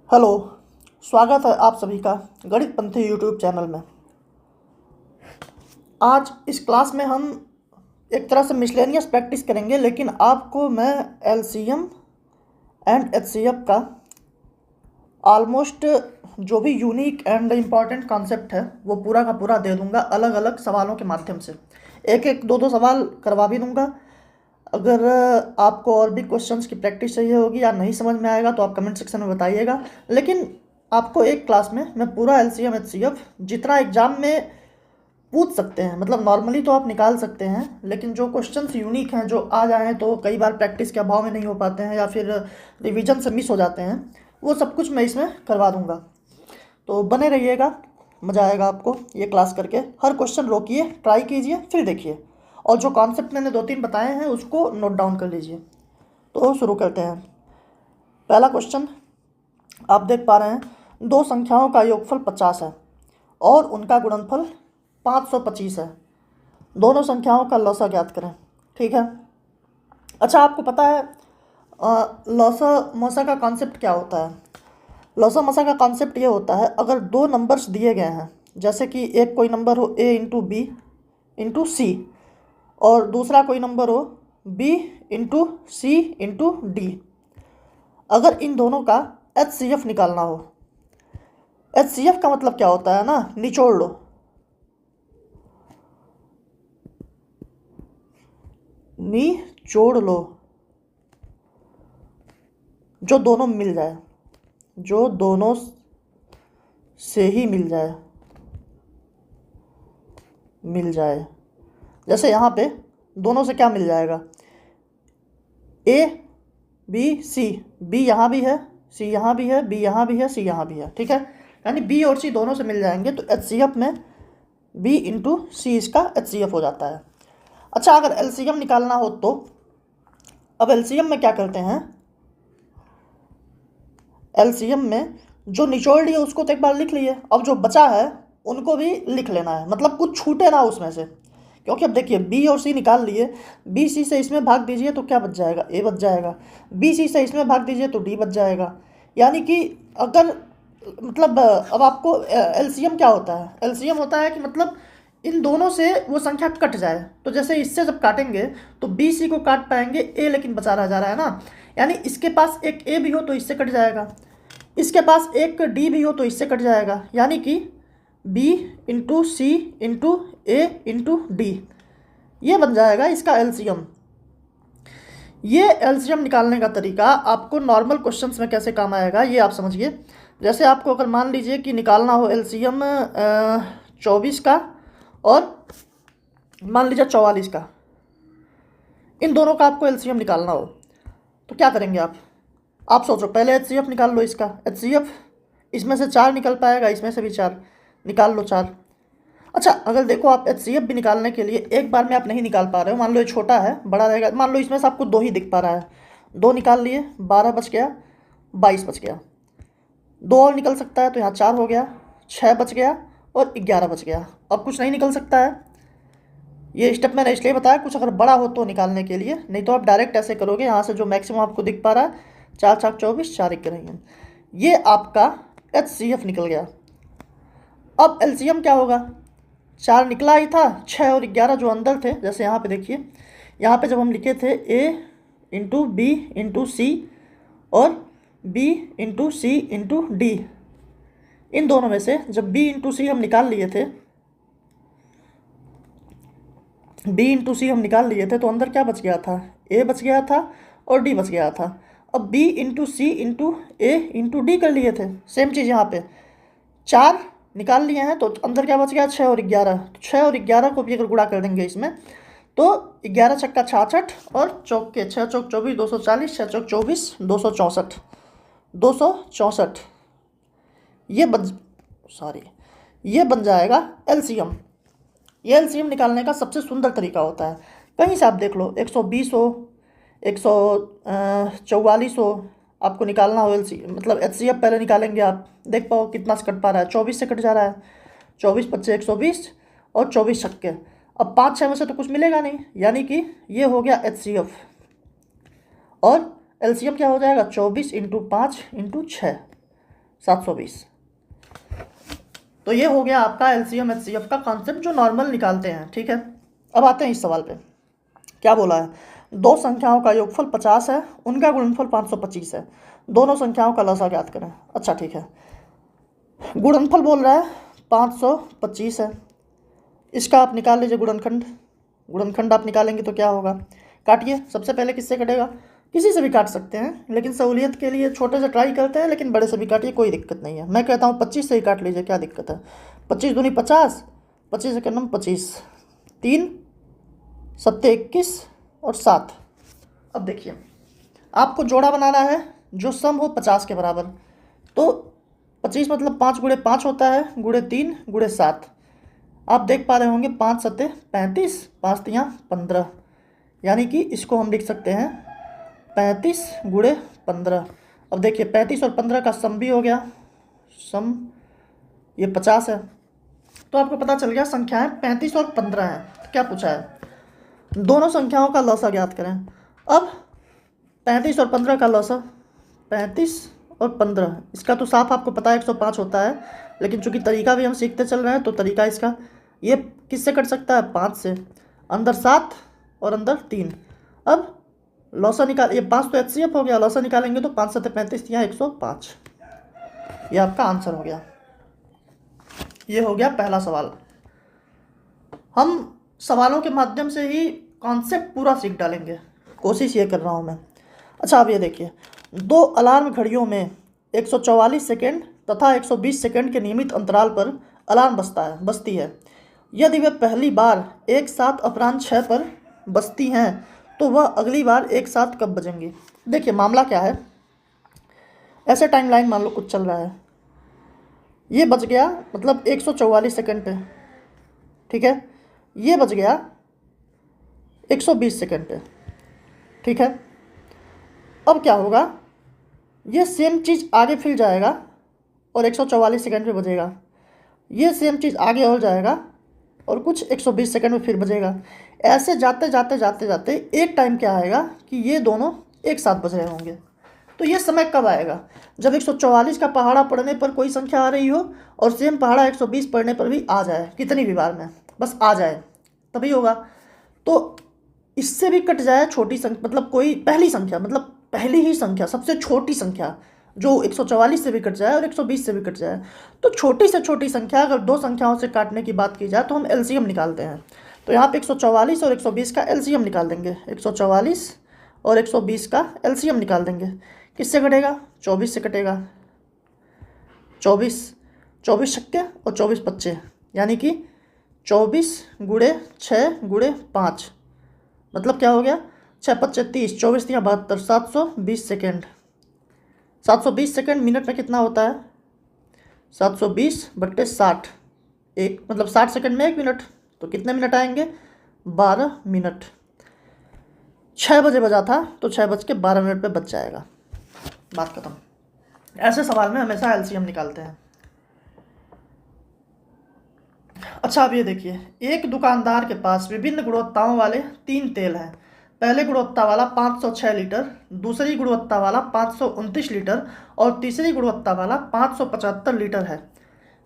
Hello. स्वागत है आप सभी का गणित पंथी यूट्यूब चैनल में। आज इस क्लास में हम एक तरह से मिसलेनियस प्रैक्टिस करेंगे, लेकिन आपको मैं एलसीएम एंड एचसीएफ का ऑलमोस्ट जो भी यूनिक एंड इम्पॉर्टेंट कॉन्सेप्ट है वो पूरा का पूरा दे दूंगा, अलग अलग सवालों के माध्यम से। एक एक दो दो सवाल करवा भी दूंगा। अगर आपको और भी क्वेश्चंस की प्रैक्टिस चाहिए होगी या नहीं समझ में आएगा तो आप कमेंट सेक्शन में बताइएगा। लेकिन आपको एक क्लास में मैं पूरा एलसीएम एचसीएफ जितना एग्जाम में पूछ सकते हैं, मतलब नॉर्मली तो आप निकाल सकते हैं, लेकिन जो क्वेश्चंस यूनिक हैं जो आ जाएँ तो कई बार प्रैक्टिस के अभाव में नहीं हो पाते हैं या फिर रिवीजन से मिस हो जाते हैं, वो सब कुछ मैं इसमें करवा दूंगा। तो बने रहिएगा, मज़ा आएगा आपको ये क्लास करके। हर क्वेश्चन रोकिए, ट्राई कीजिए, फिर देखिए, और जो कॉन्सेप्ट मैंने 2-3 बताए हैं उसको नोट डाउन कर लीजिए। तो शुरू करते हैं। पहला क्वेश्चन आप देख पा रहे हैं, दो संख्याओं का योगफल 50 है और उनका गुणनफल 525 है। दोनों संख्याओं का लसा ज्ञात करें। ठीक है। अच्छा, आपको पता है लसा मसा का कॉन्सेप्ट क्या होता है? लसा मसा का कॉन्सेप्ट ये होता है, अगर दो नंबर्स दिए गए हैं, जैसे कि एक कोई नंबर हो a इंटू बी इंटू सी और दूसरा कोई नंबर हो b इंटू सी इंटू डी, अगर इन दोनों का HCF निकालना हो। HCF का मतलब क्या होता है ना, निचोड़ लो। निचोड़ लो, जो दोनों मिल जाए, जो दोनों से ही मिल जाए, मिल जाए। जैसे यहाँ पे दोनों से क्या मिल जाएगा, A B C, B यहाँ भी है, C यहाँ भी है, B यहाँ भी है, C यहाँ भी है। ठीक है, यानी B और C दोनों से मिल जाएंगे, तो HCF में B इंटू सी इसका HCF हो जाता है। अच्छा, अगर LCM निकालना हो तो अब LCM में क्या करते हैं, LCM में जो निचोड़ लिए उसको तो एक बार लिख लिए, अब जो बचा है उनको भी लिख लेना है, मतलब कुछ छूटे ना उसमें से। क्योंकि अब देखिए B और C निकाल लिए, बी सी से इसमें भाग दीजिए तो क्या बच जाएगा, A बच जाएगा। बी सी से इसमें भाग दीजिए तो D बच जाएगा। यानी कि अगर मतलब अब आपको LCM क्या होता है, LCM होता है कि मतलब इन दोनों से वो संख्या कट जाए। तो जैसे इससे जब काटेंगे तो बी सी को काट पाएंगे, ए लेकिन बचा रह जा रहा है ना, यानी इसके पास एक ए भी हो तो इससे कट जाएगा, इसके पास एक डी भी हो तो इससे कट जाएगा, यानी कि बी इंटू सी इंटू ए इंटू डी, ये बन जाएगा इसका एलसीएम। ये एलसीएम निकालने का तरीका आपको नॉर्मल क्वेश्चंस में कैसे काम आएगा ये आप समझिए। जैसे आपको अगर मान लीजिए कि निकालना हो एलसीएम 24 का और मान लीजिए 44 का, इन दोनों का आपको एलसीएम निकालना हो तो क्या करेंगे आप सोचो। पहले HCF निकाल लो इसका, HCF इसमें से 4 निकल पाएगा, इसमें से भी 4 निकाल लो, 4। अच्छा, अगर देखो आप HCF भी निकालने के लिए एक बार में आप नहीं निकाल पा रहे हो, मान लो ये छोटा है बड़ा रहेगा, मान लो इसमें से आपको 2 ही दिख पा रहा है, 2 निकाल लिए, 12 बच गया, 22 बच गया, 2 और निकल सकता है तो यहाँ 4 हो गया, 6 बच गया और 11 बच गया। अब कुछ नहीं निकल सकता है। ये स्टेप मैंने इसलिए बताया कुछ अगर बड़ा हो तो निकालने के लिए, नहीं तो आप डायरेक्ट ऐसे करोगे। यहाँ से जो मैक्सिमम आपको दिख पा रहा है 4 4 24, 4 1 रहेंगे, ये आपका HCF निकल गया। अब LCM क्या होगा, 4 निकला ही था, 6 और 11 जो अंदर थे, जैसे यहाँ पे देखिए, यहाँ पे जब हम लिखे थे A इंटू बी इंटू सी और B इंटू सी इंटू डी, इन दोनों में से जब B इंटू सी हम निकाल लिए थे, B इंटू सी हम निकाल लिए थे तो अंदर क्या बच गया था, A बच गया था और D बच गया था। अब B इंटू सी इंटू ए इंटू डी कर लिए थे, सेम चीज़ यहाँ पे 4 निकाल लिए हैं तो अंदर क्या बच गया, 6 और 11। 6 और 11 को भी अगर गुणा कर देंगे इसमें तो 11 छक्का 66 और चौके 6 चौक 24, 240, 6 चौक 24, 264, 264, ये बन जाएगा LCM। ये LCM निकालने का सबसे सुंदर तरीका होता है। कहीं से आप देख लो, 120 हो, 144 हो, आपको निकालना हो मतलब HCF पहले निकालेंगे, आप देख पाओ कितना से कट पा रहा है, 24 से कट जा रहा है, 24 25 120 और 24 छक्के। अब 5 6 में से तो कुछ मिलेगा नहीं, यानी कि ये हो गया HCF और LCM क्या हो जाएगा, 24 इंटू 5 इंटू 6, 720। तो ये हो गया आपका एलसीएम एचसीएफ का कॉन्सेप्ट जो नॉर्मल निकालते हैं, ठीक है। अब आते हैं इस सवाल पे। क्या बोला है, दो संख्याओं का योगफल 50 है, उनका गुणनफल 525 है, दोनों संख्याओं का लसा ज्ञात करें। अच्छा ठीक है, गुणनफल बोल रहा है 525 है, इसका आप निकाल लीजिए गुणनखंड। गुणनखंड आप निकालेंगे तो क्या होगा, काटिए। सबसे पहले किससे कटेगा, किसी से भी काट सकते हैं, लेकिन सहूलियत के लिए छोटे से ट्राई करते हैं, लेकिन बड़े से भी काटिए, कोई दिक्कत नहीं है। मैं कहता हूँ 25 से ही काट लीजिए, क्या दिक्कत है। 25 दूनी 50, 25 सेकंड में 25, 3 7 21 और 7। अब देखिए, आपको जोड़ा बनाना है जो सम हो 50 के बराबर। तो 25 मतलब 5 गुणे 5 होता है, गुणे 3 गुणे 7। आप देख पा रहे होंगे 5 सत्ते 35, 5 तियाँ 15, यानी कि इसको हम लिख सकते हैं 35 गुणे 15। अब देखिए 35 और 15 का सम भी हो गया, सम ये 50 है। तो आपको पता चल गया संख्याएं 35 और 15 हैं। तो क्या पूछा है, दोनों संख्याओं का लसा ज्ञात करें। अब 35 और 15 का लसा, 35 और 15, इसका तो साफ आपको पता है 105 होता है, लेकिन चूंकि तरीका भी हम सीखते चल रहे हैं तो तरीका इसका ये किससे कट सकता है, 5 से। अंदर 7 और अंदर 3। अब लौसा निकाल, ये 5 तो एचसीएफ हो गया, लौसा निकालेंगे तो 5 7 35 यहाँ 105। ये आपका आंसर हो गया। ये हो गया पहला सवाल। हम सवालों के माध्यम से ही कॉन्सेप्ट पूरा सीख डालेंगे, कोशिश ये कर रहा हूँ मैं। अच्छा अब ये देखिए, दो अलार्म घड़ियों में 144 सेकेंड तथा 120 सेकेंड के नियमित अंतराल पर अलार्म बजती है। यदि वे पहली बार एक साथ अपराह्न 6 पर बजती हैं तो वह अगली बार एक साथ कब बजेंगी। देखिए मामला क्या है, ऐसे टाइमलाइन मान लो कुछ चल रहा है, ये बज गया मतलब 144 सेकेंड पे, ठीक है, ये बज गया 120 सेकेंड पे, ठीक है। अब क्या होगा, ये सेम चीज़ आगे फिर जाएगा और 144 सेकेंड पे बजेगा, ये सेम चीज़ आगे और जाएगा और कुछ 120 सेकेंड में फिर बजेगा। ऐसे जाते जाते जाते जाते एक टाइम क्या आएगा कि ये दोनों एक साथ बज रहे होंगे। तो ये समय कब आएगा, जब 144 का पहाड़ा पढ़ने पर कोई संख्या आ रही हो और सेम पहाड़ा 120 पढ़ने पर भी आ जाए, कितनी भी बार में बस आ जाए तभी होगा। तो इससे भी कट जाए छोटी संख्या, मतलब कोई पहली संख्या, मतलब पहली ही संख्या सबसे छोटी संख्या जो 144 से भी कट जाए और 120 से भी कट जाए। तो छोटी से छोटी संख्या अगर दो संख्याओं से काटने की बात की जाए तो हम एलसीएम निकालते हैं। तो यहाँ पे 144 और 120 का एलसीएम निकाल देंगे, 144 और 120 का एलसीएम निकाल देंगे। किससे कटेगा, 24 से कटेगा। 24 छक्के और 24 बच्चे, यानी कि 24 गुणे 6 गुणे 5, मतलब क्या हो गया, 6 5 30, 24 3 72, 720 सेकेंड। 720 सेकेंड मिनट में कितना होता है, 720/60, एक मतलब 60 सेकेंड में 1 मिनट, तो कितने मिनट आएंगे, 12 मिनट। 6 बजे बजा था तो 6:12 पे बच जाएगा, बात खत्म। ऐसे सवाल में हमेशा एलसीएम निकालते हैं। अच्छा अब ये देखिए, एक दुकानदार के पास विभिन्न गुणवत्ताओं वाले 3 तेल हैं। पहले गुणवत्ता वाला 506 लीटर, दूसरी गुणवत्ता वाला 529 लीटर और तीसरी गुणवत्ता वाला 575 लीटर है।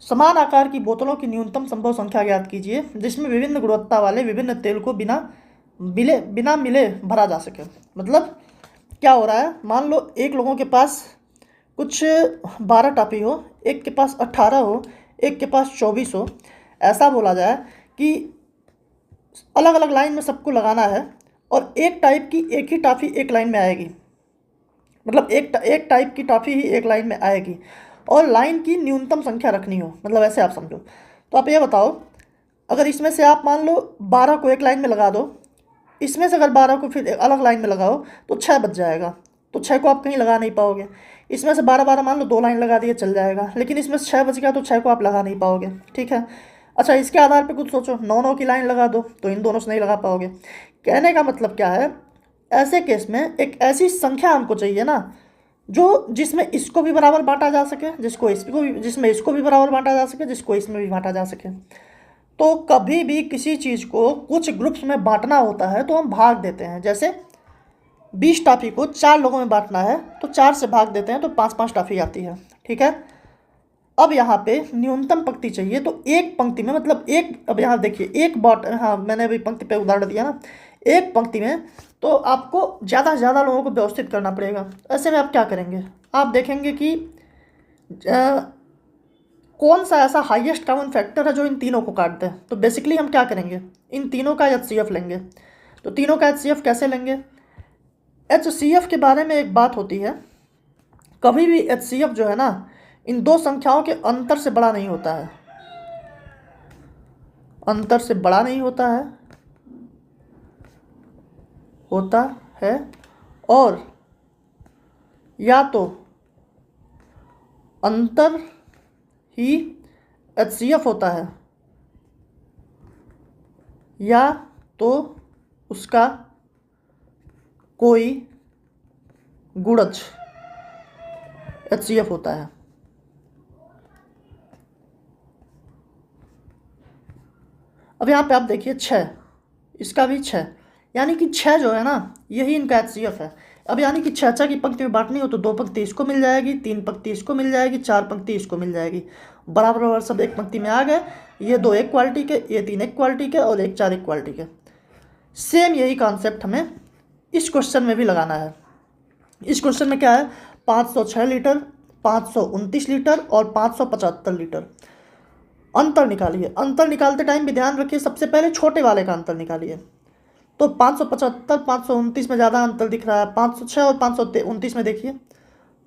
समान आकार की बोतलों की न्यूनतम संभव संख्या ज्ञात कीजिए जिसमें विभिन्न गुणवत्ता वाले विभिन्न तेल को बिना मिले भरा जा सके। मतलब क्या हो रहा है, मान लो एक लोगों के पास कुछ 12 टापी हो, एक के पास 18 हो, एक के पास 24 हो। ऐसा बोला जाए कि अलग अलग लाइन में सबको लगाना है और एक टाइप की एक ही टॉफ़ी एक लाइन में आएगी, मतलब एक टाइप की टॉफ़ी ही एक लाइन में आएगी और लाइन की न्यूनतम संख्या रखनी हो, मतलब ऐसे आप समझो। तो आप ये बताओ, अगर इसमें से आप मान लो 12 को एक लाइन में लगा दो, इसमें से अगर 12 को फिर अलग लाइन में लगाओ तो 6 बच जाएगा, तो 6 को आप कहीं लगा नहीं पाओगे। इसमें से 12 मान लो 2 लाइन लगा दिए चल जाएगा, लेकिन इसमें से 6 बच गया तो 6 को आप लगा नहीं पाओगे, ठीक है। अच्छा इसके आधार पे कुछ सोचो, 9 की लाइन लगा दो तो इन दोनों से नहीं लगा पाओगे। कहने का मतलब क्या है, ऐसे केस में एक ऐसी संख्या हमको चाहिए ना जो जिसमें इसको भी बराबर बांटा जा सके, जिसमें इसको भी बराबर बांटा जा सके, जिसको इसमें भी बांटा जा सके। तो कभी भी किसी चीज़ को कुछ ग्रुप्स में बांटना होता है तो हम भाग देते हैं। जैसे 20 टॉफ़ी को 4 लोगों में बांटना है तो 4 से भाग देते हैं तो 5-5 टॉफ़ी आती है, ठीक है। अब यहाँ पे न्यूनतम पंक्ति चाहिए, तो एक पंक्ति में मतलब एक, अब यहाँ देखिए एक हाँ मैंने अभी पंक्ति पे उदाहरण दिया ना, एक पंक्ति में तो आपको ज़्यादा से ज़्यादा लोगों को व्यवस्थित करना पड़ेगा। ऐसे में आप क्या करेंगे, आप देखेंगे कि कौन सा ऐसा हाईएस्ट कॉमन फैक्टर है जो इन तीनों को काट दे। तो बेसिकली हम क्या करेंगे, इन तीनों का HCF लेंगे। तो तीनों का HCF कैसे लेंगे, HCF के बारे में एक बात होती है, कभी भी HCF जो है ना इन दो संख्याओं के अंतर से बड़ा नहीं होता है, अंतर से बड़ा नहीं होता है और या तो अंतर ही HCF होता है या तो उसका कोई गुणज HCF होता है। अब यहाँ पे आप देखिए 6, इसका भी 6, यानी कि 6 जो है ना यही इनका HCF है। अब यानी कि 6 की पंक्ति में बांटनी हो तो 2 पंक्ति इसको मिल जाएगी, 3 पंक्ति इसको मिल जाएगी, 4 पंक्ति इसको मिल जाएगी, बराबर बराबर सब एक पंक्ति में आ गए। ये 2 एक क्वालिटी के, ये 3 एक क्वालिटी के और 1 4 एक क्वालिटी के। सेम यही कॉन्सेप्ट हमें इस क्वेश्चन में भी लगाना है। इस क्वेश्चन में क्या है, 506 लीटर, 529 लीटर और 575 लीटर। अंतर निकालिए। अंतर निकालते टाइम भी ध्यान रखिए, सबसे पहले छोटे वाले का अंतर निकालिए। तो 575 529 में ज़्यादा अंतर दिख रहा है, 506 और 529 में देखिए,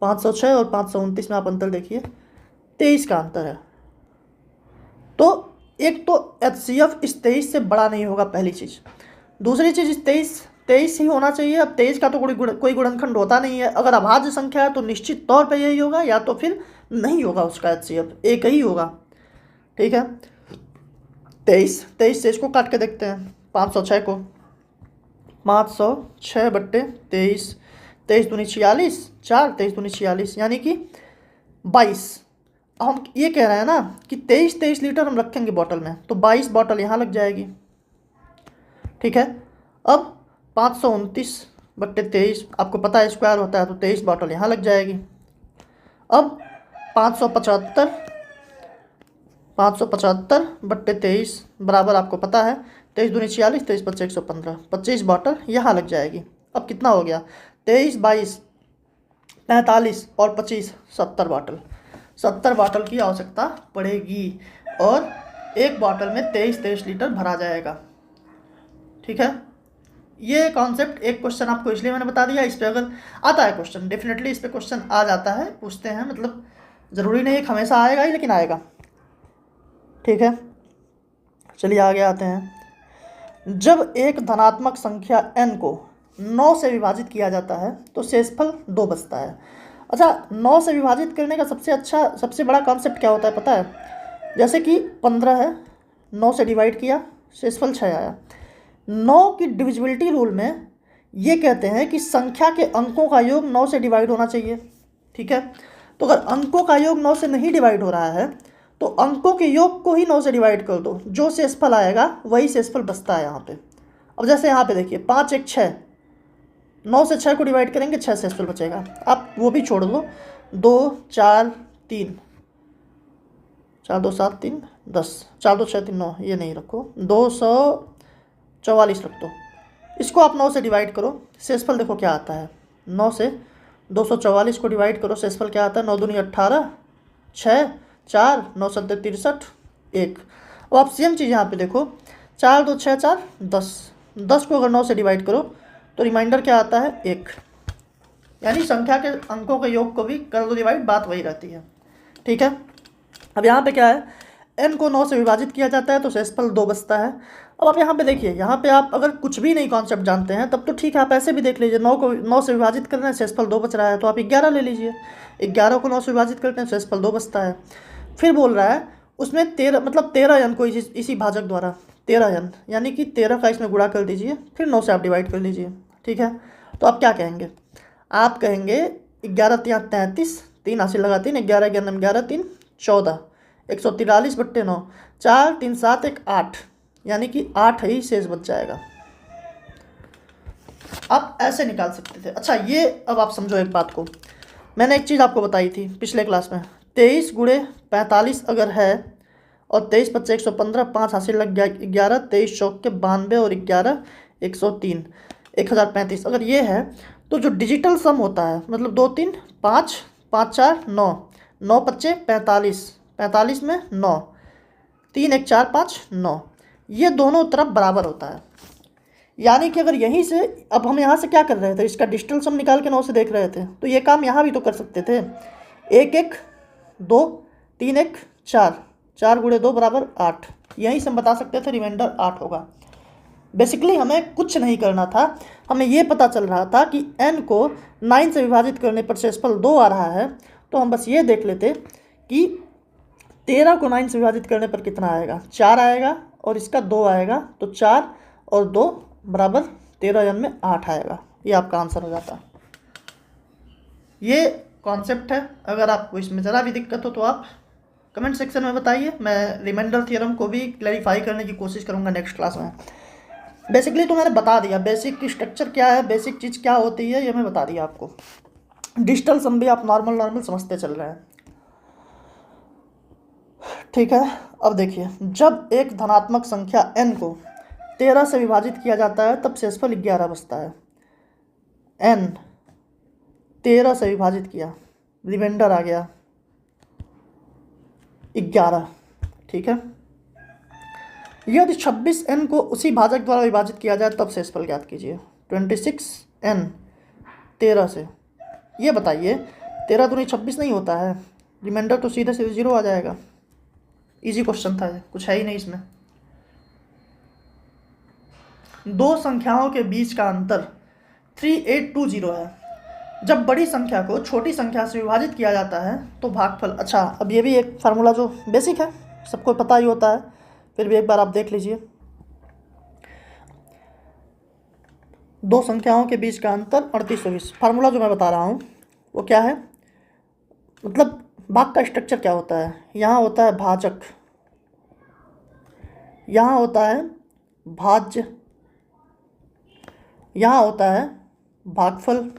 506 और 529 में आप अंतर देखिए, 23 का अंतर है। तो एक तो HCF इस 23 से बड़ा नहीं होगा, पहली चीज़। दूसरी चीज़, इस 23 ही होना चाहिए। अब 23 का तो कोई गुणनखंड होता नहीं है। अगर अभाज्य संख्या है तो निश्चित तौर पे यही होगा, या तो फिर नहीं होगा उसका HCF, एक ही होगा। ठीक है, 23 से इसको काट के देखते हैं, 506 को, 506 बट्टे 23, 23 दूनी 46, 4 23 दूनी 46 यानी कि 22। अब हम ये कह रहे हैं ना कि 23 लीटर हम रखेंगे बॉटल में, तो 22 बॉटल यहाँ लग जाएगी। ठीक है, अब 529 बट्टे 23 आपको पता है स्क्वायर होता है, तो 23 बॉटल यहाँ लग जाएगी। अब 575 बट्टे 23 बराबर आपको पता है 23 दूनी 46, 23 बच्चे 115, 25 बॉटल यहाँ लग जाएगी। अब कितना हो गया, 23 22 45 और 25 70 बॉटल। 70 बॉटल की आवश्यकता पड़ेगी और एक बॉटल में 23 लीटर भरा जाएगा। ठीक है, ये कॉन्सेप्ट एक क्वेश्चन आपको इसलिए मैंने बता दिया, इस पर अगर आता है क्वेश्चन, डेफिनेटली इस पर क्वेश्चन आ जाता है, पूछते हैं, मतलब ज़रूरी नहीं है कि हमेशा आएगा ही, लेकिन आएगा। ठीक है, चलिए आगे आते हैं। जब एक धनात्मक संख्या n को 9 से विभाजित किया जाता है तो शेषफल 2 बचता है। अच्छा, 9 से विभाजित करने का सबसे बड़ा कॉन्सेप्ट क्या होता है पता है, जैसे कि 15 है, 9 से डिवाइड किया, शेषफल 6 आया। 9 की डिविजिबिलिटी रूल में ये कहते हैं कि संख्या के अंकों का योग 9 से डिवाइड होना चाहिए। ठीक है, तो अगर अंकों का योग 9 से नहीं डिवाइड हो रहा है तो अंकों के योग को ही 9 से डिवाइड कर दो, जो शेषफल आएगा वही शेषफल बचता है यहाँ पे। अब जैसे यहाँ पे देखिए 5 1 6, 9 से 6 को डिवाइड करेंगे, 6 शेषफल बचेगा। आप वो भी छोड़ दो, 2 4 3, 4 2 7 3 10, 4 2 6 3 9, ये नहीं रखो, 244 रख दो। इसको आप 9 से डिवाइड करो, शेषफल देखो क्या आता है। 9 से 244 को डिवाइड करो, शेषफल क्या आता है, 9 दूनी 18, 6 4 9 7 63 1। अब आप सेम चीज़ यहाँ पे देखो, 4 2 6 4 10, 10 को अगर 9 से डिवाइड करो तो रिमाइंडर क्या आता है 1, यानी संख्या के अंकों के योग को भी कर दो डिवाइड, बात वही रहती है। ठीक है, अब यहाँ पे क्या है, n को 9 से विभाजित किया जाता है तो शेषफल 2 बचता है। अब आप यहाँ पे देखिए, यहाँ पे आप अगर कुछ भी नहीं कॉन्सेप्ट जानते हैं तब तो ठीक है, आप ऐसे भी देख लीजिए, 9 को 9 से विभाजित कर रहे हैं, शेषफल 2 बच रहा है, तो आप 11 ले लीजिए। 11 को 9 से विभाजित करते हैं, शेषफल 2 बचता है। फिर बोल रहा है उसमें 13, मतलब 13 n को इसी भाजक द्वारा 13 n, यानी कि 13 का इसमें गुणा कर दीजिए, फिर 9 से आप डिवाइड कर लीजिए। ठीक है, तो आप क्या कहेंगे, आप कहेंगे 11 3 33, 3 हासिल लगा 3, 11 11 11 3 14, 143 बट्टे 9, 4 3 7 1 8, यानी कि 8 ही शेष बच जाएगा। आप ऐसे निकाल सकते थे। अच्छा, ये अब आप समझो एक बात को, मैंने एक चीज़ आपको बताई थी पिछले क्लास में, 23 गुणे 45 अगर है और 23 बच्चे 115, 5 हासिल लग गया 11, 23 चौक के 92 और 11 103, 1035 अगर ये है तो जो डिजिटल सम होता है मतलब 2 3 5 5 4 9, 9 बच्चे 45, 45 में 9, 3 1 4 5 9, ये दोनों तरफ बराबर होता है। यानी कि अगर यहीं से अब हम यहाँ से क्या कर रहे थे, इसका डिजिटल सम निकाल के 9 से देख रहे थे, तो ये काम यहाँ भी तो कर सकते थे। 1 1 2 3 1 4, 4 गुणे 2 बराबर 8, यहीं से हम बता सकते थे रिमाइंडर 8 होगा। बेसिकली हमें कुछ नहीं करना था, हमें ये पता चल रहा था कि n को 9 से विभाजित करने पर शेषफल 2 आ रहा है, तो हम बस ये देख लेते कि 13 को 9 से विभाजित करने पर कितना आएगा, 4 आएगा और इसका 2 आएगा, तो 4 और 2 बराबर 13 यानी में 8 आएगा। ये आपका आंसर हो जाता। ये कॉन्सेप्ट है। अगर आपको इसमें ज़रा भी दिक्कत हो तो आप कमेंट सेक्शन में बताइए, मैं रिमाइंडर थ्योरम को भी क्लैरिफाई करने की कोशिश करूँगा नेक्स्ट क्लास में। बेसिकली तो मैंने बता दिया बेसिक स्ट्रक्चर क्या है, बेसिक चीज़ क्या होती है, ये मैं बता दिया आपको। डिजिटल सम भी आप नॉर्मल समझते चल रहे हैं, ठीक है। अब देखिए, जब एक धनात्मक संख्या n को 13 से विभाजित किया जाता है तब शेषफल 11 बचता है। n 13 से विभाजित किया, रिमाइंडर आ गया 11, ठीक है। यदि 26n को उसी भाजक द्वारा विभाजित किया जाए तब शेषफल ज्ञात कीजिए। 26n 13 से, ये बताइए 13 दूनी 26 नहीं होता है, रिमाइंडर तो सीधे सीधे 0 आ जाएगा। इजी क्वेश्चन था, कुछ है ही नहीं इसमें। दो संख्याओं के बीच का अंतर 3820 है। जब बड़ी संख्या को छोटी संख्या से विभाजित किया जाता है तो भागफल, अच्छा अब ये भी एक फार्मूला जो बेसिक है सबको पता ही होता है, फिर भी एक बार आप देख लीजिए। दो संख्याओं के बीच का अंतर 3820, फार्मूला जो मैं बता रहा हूँ वो क्या है, मतलब भाग का स्ट्रक्चर क्या होता है। यहाँ होता है भाजक, यहाँ होता है भाज्य, यहाँ होता है भागफल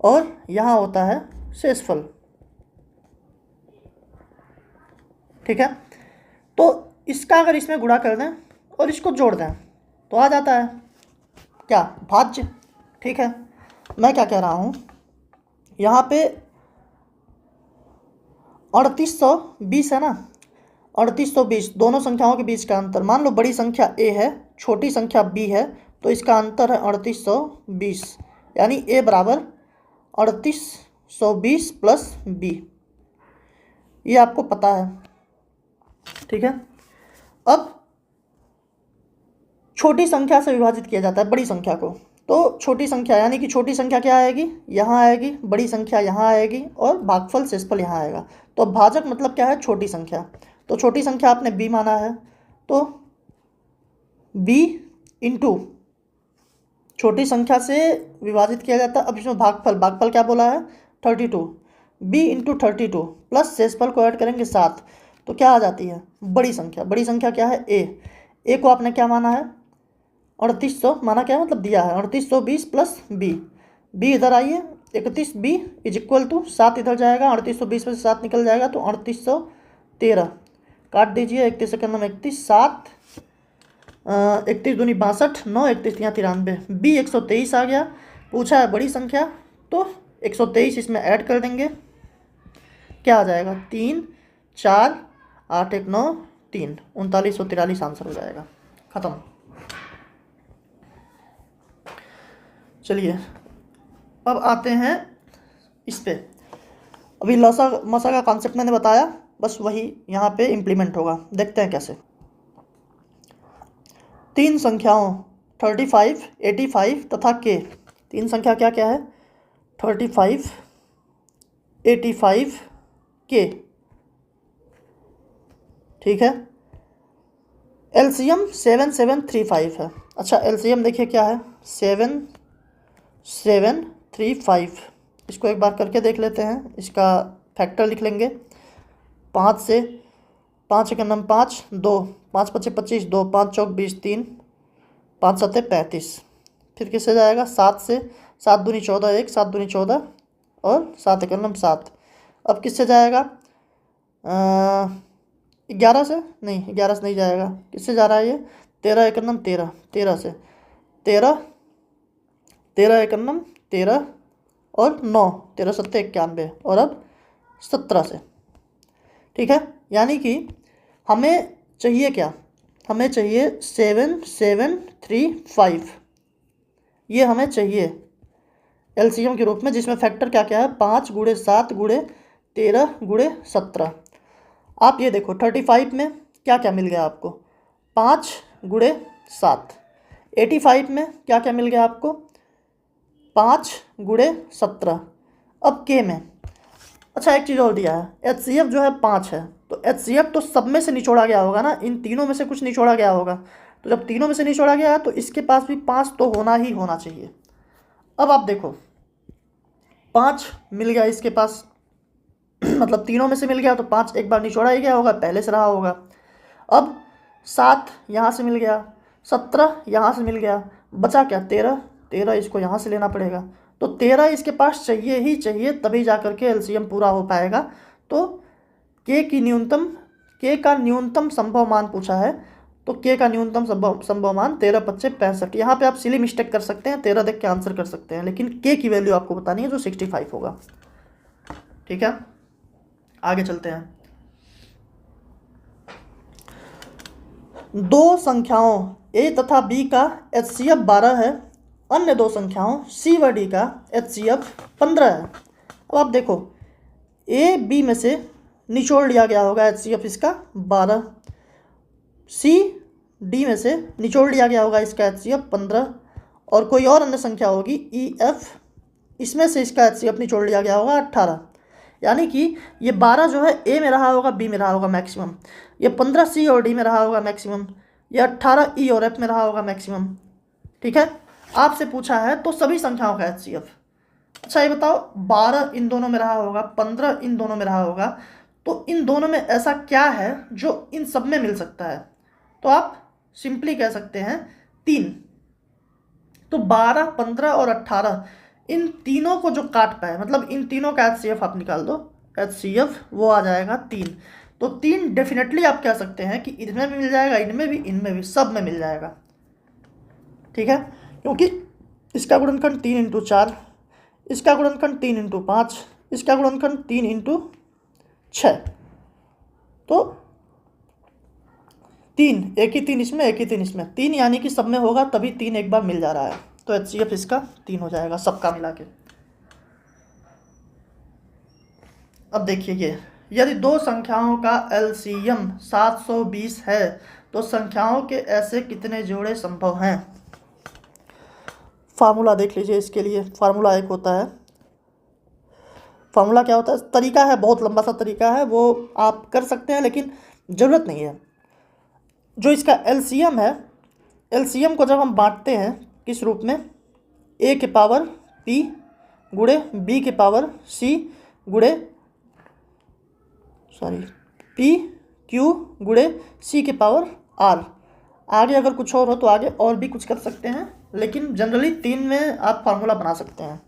और यहाँ होता है शेषफल, ठीक है। तो इसका अगर इसमें गुणा कर दें और इसको जोड़ दें तो आ जाता है क्या, भाज्य, ठीक है। मैं क्या कह रहा हूँ, यहाँ पे 3820 है ना, 3820 दोनों संख्याओं के बीच का अंतर, मान लो बड़ी संख्या a है छोटी संख्या b है, तो इसका अंतर है 3820, यानी a बराबर 3820 प्लस b, ये आपको पता है, ठीक है। अब छोटी संख्या से विभाजित किया जाता है बड़ी संख्या को, तो छोटी संख्या यानी कि छोटी संख्या क्या आएगी, यहाँ आएगी, बड़ी संख्या यहाँ आएगी और भागफल शेषफल यहाँ आएगा। तो भाजक मतलब क्या है, छोटी संख्या, तो छोटी संख्या आपने b माना है, तो b इंटू छोटी संख्या से विभाजित किया जाता है। अब इसमें भागफल, भागफल क्या बोला है 32, b इंटू 32 प्लस शेषफल को ऐड करेंगे 7, तो क्या आ जाती है बड़ी संख्या। बड़ी संख्या क्या है a को आपने क्या माना है 3800 माना, क्या मतलब दिया है 3820 प्लस b इधर आइए 31b इज इक्वल टू 7 इधर जाएगा, 3820 में से 7 निकल जाएगा तो 3813, काट दीजिए 31 सेकंड में 31, 7 31 दूनी 62, 9 31 यहाँ 93, b 123 आ गया। पूछा है बड़ी संख्या तो 123 इसमें ऐड कर देंगे, क्या आ जाएगा 3 4 8 1 9 3, 3943 आंसर हो जाएगा, ख़त्म। चलिए अब आते हैं इस पे। अभी लसा मसा का कॉन्सेप्ट मैंने बताया, बस वही यहाँ पे इम्प्लीमेंट होगा, देखते हैं कैसे। तीन संख्याओं 35 85 तथा k, तीन संख्या क्या क्या है 35 85 k, ठीक है। एलसीएम 7735 है। अच्छा एलसीएम देखिए क्या है 7735, इसको एक बार करके देख लेते हैं, इसका फैक्टर लिख लेंगे। 5 से 5 एक नम 5 2, 5 पच्चे 25 2, 5 चौक 20 3, 5 सत्ते 35, फिर किससे जाएगा 7 से, 7 दूनी 14 1, 7 दूनी 14 और 7 एक नम 7, अब किससे जाएगा? 11 से नहीं, 11 से नहीं जाएगा। किससे जा रहा है ये? 13 एक नम 13, 13 से 13, 13 एक नम 13 और 9, 13 सत्ते 91 और अब 17 से। ठीक है, यानी कि हमें चाहिए क्या? हमें चाहिए 7 7 3 5, ये हमें चाहिए एलसीएम के रूप में, जिसमें फैक्टर क्या क्या है? 5 गुणे 7 गुणे 13 गुणे 17। आप ये देखो 35 में क्या क्या मिल गया आपको? 5 गुणे 7। 85 में क्या क्या मिल गया आपको? 5 गुणे 17। अब के में, अच्छा एक चीज़ और दिया है, एचसीएफ जो है 5 है, तो एचसीएफ तो सब में से निचोड़ा गया होगा ना, इन तीनों में से कुछ निचोड़ा गया होगा। तो जब तीनों में से निचोड़ा गया है तो इसके पास भी 5 तो होना ही होना चाहिए। अब आप देखो 5 मिल गया इसके पास मतलब तीनों में से मिल गया, तो 5 एक बार निचोड़ा ही गया होगा, पहले से रहा होगा। अब 7 यहाँ से मिल गया, 17 यहाँ से मिल गया, बचा क्या? 13, 13 इसको यहाँ से लेना पड़ेगा, तो 13 इसके पास चाहिए ही चाहिए, तभी जा करके एलसीएम पूरा हो पाएगा। तो के का न्यूनतम संभव मान पूछा है, तो के का न्यूनतम संभव मान 13 25 65। यहाँ पे आप सिली मिस्टेक कर सकते हैं, 13 देख के आंसर कर सकते हैं, लेकिन के की वैल्यू आपको बतानी है जो 65 होगा। ठीक है, आगे चलते हैं। दो संख्याओं ए तथा बी का एचसीएफ 12 है, अन्य दो संख्याओं सी व डी का एचसीएफ 15 है। अब आप देखो ए बी में से निचोड़ लिया गया होगा एचसीएफ इसका 12, सी डी में से निचोड़ लिया गया होगा इसका एचसीएफ 15, और कोई और अन्य संख्या होगी ई एफ, इसमें से इसका एचसीएफ निचोड़ लिया गया होगा 18। यानी कि ये 12 जो है ए में रहा होगा, बी में रहा होगा मैक्सिमम, ये 15 सी और डी में रहा होगा मैक्सिमम, ये 18 ई और एफ में रहा होगा मैक्सिमम। ठीक है, आपसे पूछा है तो सभी संख्याओं का एचसीएफ। अच्छा ये बताओ 12 इन दोनों में रहा होगा, 15 इन दोनों में रहा होगा, तो इन दोनों में ऐसा क्या है जो इन सब में मिल सकता है? तो आप सिंपली कह सकते हैं 3। तो 12 15 और 18 इन तीनों को जो काट पाए, मतलब इन तीनों का एचसीएफ आप निकाल दो, एचसीएफ वो आ जाएगा 3। तो 3 डेफिनेटली आप कह सकते हैं कि इनमें भी मिल जाएगा, इनमें भी, इनमें भी, सब में मिल जाएगा। ठीक है, क्योंकि इसका गुणनखंड 3 इंटू 4, इसका गुणनखंड 3 इंटू 5, इसका गुणनखंड 3 इंटू 6, तो 3 एक ही 3 इसमें, एक ही 3 इसमें, 3 यानी कि सब में होगा, तभी 3 एक बार मिल जा रहा है, तो एचसीएफ इसका 3 हो जाएगा सबका मिला के। अब देखिए ये, यदि दो संख्याओं का एलसीएम 720 है तो संख्याओं के ऐसे कितने जोड़े संभव हैं? फार्मूला देख लीजिए इसके लिए। फार्मूला एक होता है, फार्मूला क्या होता है, तरीका है, बहुत लंबा सा तरीका है, वो आप कर सकते हैं लेकिन ज़रूरत नहीं है। जो इसका एलसीएम है, एलसीएम को जब हम बांटते हैं किस रूप में? ए के पावर पी गुणे बी के पावर सी गुणे पी क्यू गुणे सी के पावर आर। आगे अगर कुछ और हो तो आगे और भी कुछ कर सकते हैं, लेकिन जनरली 3 में आप फार्मूला बना सकते हैं।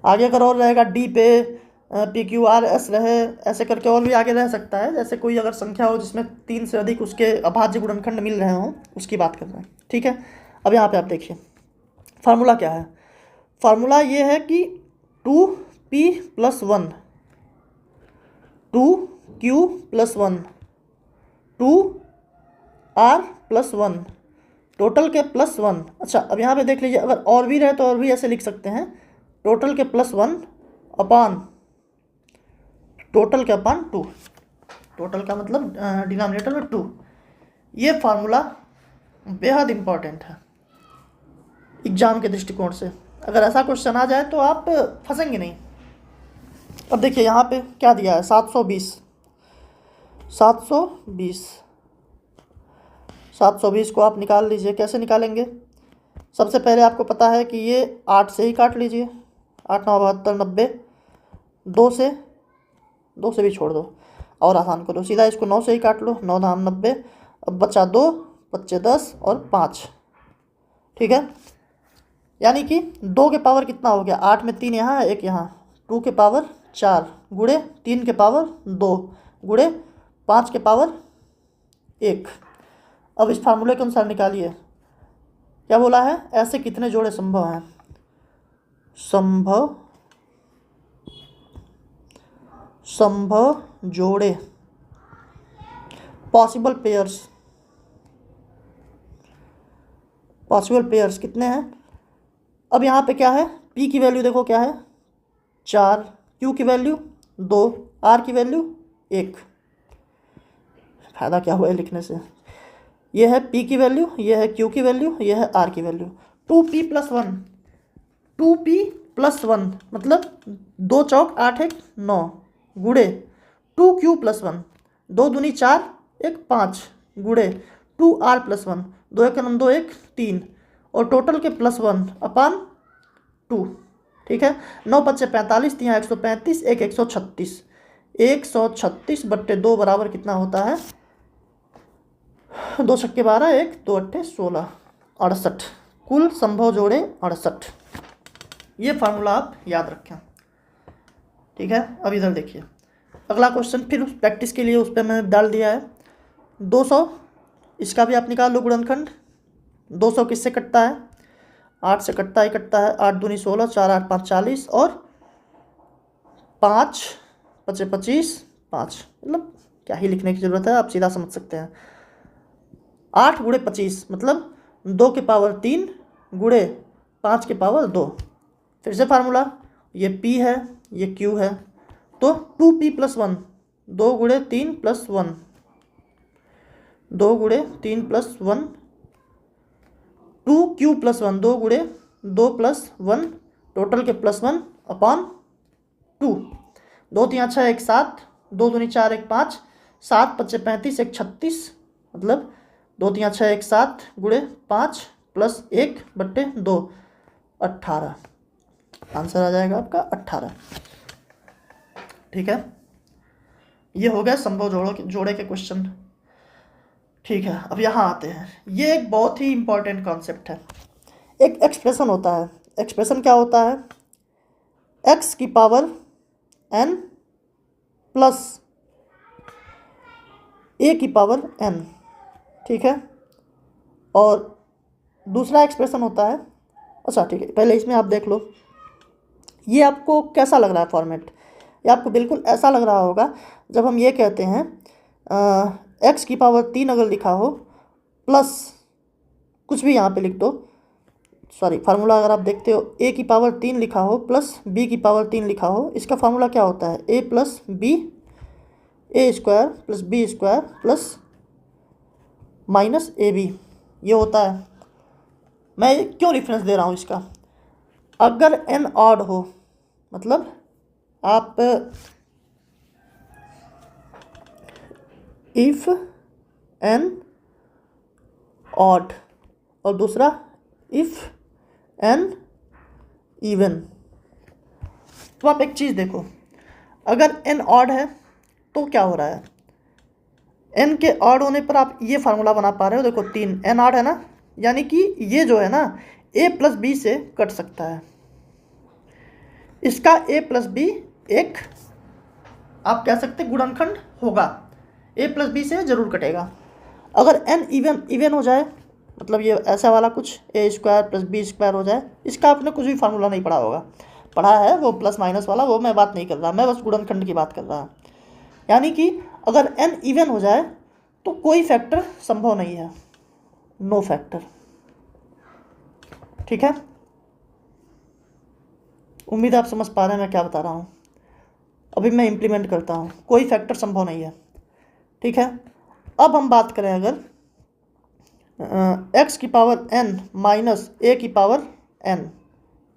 आगे अगर और रहेगा डी पे पी क्यू आर एस रहे, ऐसे करके और भी आगे रह सकता है। जैसे कोई अगर संख्या हो जिसमें 3 से अधिक उसके अभाज्य गुणनखंड मिल रहे हों, उसकी बात कर रहे हैं। ठीक है, अब यहाँ पे आप देखिए फार्मूला क्या है। फार्मूला ये है कि 2p + 1, 2q + 1, 2r + 1, टोटल के +1। अच्छा अब यहाँ पे देख लीजिए, अगर और भी रहे तो और भी ऐसे लिख सकते हैं, टोटल के +1 अपान टोटल के अपान 2, टोटल का मतलब डिनोमिनेटर में 2। ये फार्मूला बेहद इम्पॉर्टेंट है एग्जाम के दृष्टिकोण से। अगर ऐसा क्वेश्चन आ जाए तो आप फंसेंगे नहीं। अब देखिए यहाँ पे क्या दिया है, 720, 720 को आप निकाल लीजिए। कैसे निकालेंगे? सबसे पहले आपको पता है कि ये 8 से ही काट लीजिए, 8 9 72 90, 2 से भी छोड़ दो और आसान करो, सीधा इसको 9 से ही काट लो, 9 9 90। अब बचा 2 बच्चे 10 और 5। ठीक है, यानी कि 2 के पावर कितना हो गया, 8 में 3 यहाँ है 1 यहाँ, 2 के पावर 4 गुणे 3 के पावर 2 गुणे 5 के पावर 1। अब इस फार्मूले के अनुसार निकालिए। क्या बोला है, ऐसे कितने जोड़े संभव हैं। संभव जोड़े, पॉसिबल पेयर्स कितने हैं। अब यहाँ पे क्या है, P की वैल्यू देखो क्या है 4, Q की वैल्यू 2, R की वैल्यू 1। फायदा क्या हुआ है लिखने से। ये है P की वैल्यू, ये है Q की वैल्यू, ये है R की वैल्यू। 2P प्लस 1 मतलब 2 चौक 8 1 9 गुणे 2Q प्लस 1 2 दूनी 4 1 5 गुणे 2R प्लस 1 2 1 2 1 3 और टोटल के प्लस 1 अपान 2। ठीक है, 9 5 45, यहाँ 135 1 136 136 बट्टे 2 बराबर कितना होता है 2 छक्के 12 1 2 अट्ठे 16 68। कुल संभव जोड़े 68। ये फार्मूला आप याद रखें। ठीक है, अब इधर देखिए अगला क्वेश्चन, फिर प्रैक्टिस के लिए उस पर मैंने डाल दिया है 200। इसका भी आप निकाल लो गुणनखंड। 200 किससे कटता है, 8 से कटता है 8 दूनी 16 4 8 5 40 और 5 5 25 5, मतलब क्या ही लिखने की ज़रूरत है, आप सीधा समझ सकते हैं। 8 गुणे 25 मतलब 2 के पावर 3 गुणे 5 के पावर 2। फिर से फार्मूला, ये P है ये Q है, तो 2P प्लस 1 2 गुणे 3 प्लस 1 2 गुणे 3 प्लस 1 2Q प्लस 1 2 गुणे 2 प्लस 1 टोटल के प्लस 1 अपान 2। 2 3 6 1 7 2 दूनी 4 1 5 7 5 35 1 36 मतलब 2 3 6 1 7 गुणे 5 प्लस 1 बट्टे 2 18। आंसर आ जाएगा आपका 18। ठीक है, ये हो गया संभव जोड़े के क्वेश्चन। ठीक है, अब यहाँ आते हैं, ये एक बहुत ही इंपॉर्टेंट कॉन्सेप्ट है। एक एक्सप्रेशन होता है, एक्सप्रेशन क्या होता है, x की पावर n प्लस a की पावर n। ठीक है, और दूसरा एक्सप्रेशन होता है, अच्छा ठीक है पहले इसमें आप देख लो ये आपको कैसा लग रहा है फॉर्मेट। ये आपको बिल्कुल ऐसा लग रहा होगा जब हम ये कहते हैं x की पावर 3 अगर लिखा हो प्लस कुछ भी यहाँ पे लिख दो, सॉरी फार्मूला अगर आप देखते हो a की पावर 3 लिखा हो प्लस b की पावर 3 लिखा हो, इसका फार्मूला क्या होता है a plus B A square plus B square plus minus A B, ये होता है। मैं क्यों रेफरेंस दे रहा हूँ इसका, अगर n ऑड हो मतलब आप इफ n ऑड और दूसरा इफ n इवन, तो आप एक चीज़ देखो, अगर n ऑड है तो क्या हो रहा है, n के ऑड होने पर आप ये फार्मूला बना पा रहे हो, देखो 3 n ऑड है ना, यानी कि ये जो है ना a प्लस बी से कट सकता है, इसका a प्लस बी एक आप कह सकते गुणनखंड होगा, a प्लस बी से जरूर कटेगा। अगर n इवन हो जाए मतलब ये ऐसा वाला कुछ a square plus B square हो जाए, इसका आपने कुछ भी फार्मूला नहीं पढ़ा होगा, पढ़ा है वो प्लस माइनस वाला, वो मैं बात नहीं कर रहा, मैं बस गुणनखंड की बात कर रहा। यानी कि अगर n इवन हो जाए तो कोई फैक्टर संभव नहीं है, नो फैक्टर। ठीक है, उम्मीद आप समझ पा रहे हैं मैं क्या बता रहा हूँ। अभी मैं इम्प्लीमेंट करता हूँ, कोई फैक्टर संभव नहीं है। ठीक है, अब हम बात करें अगर x की पावर n माइनस a की पावर n,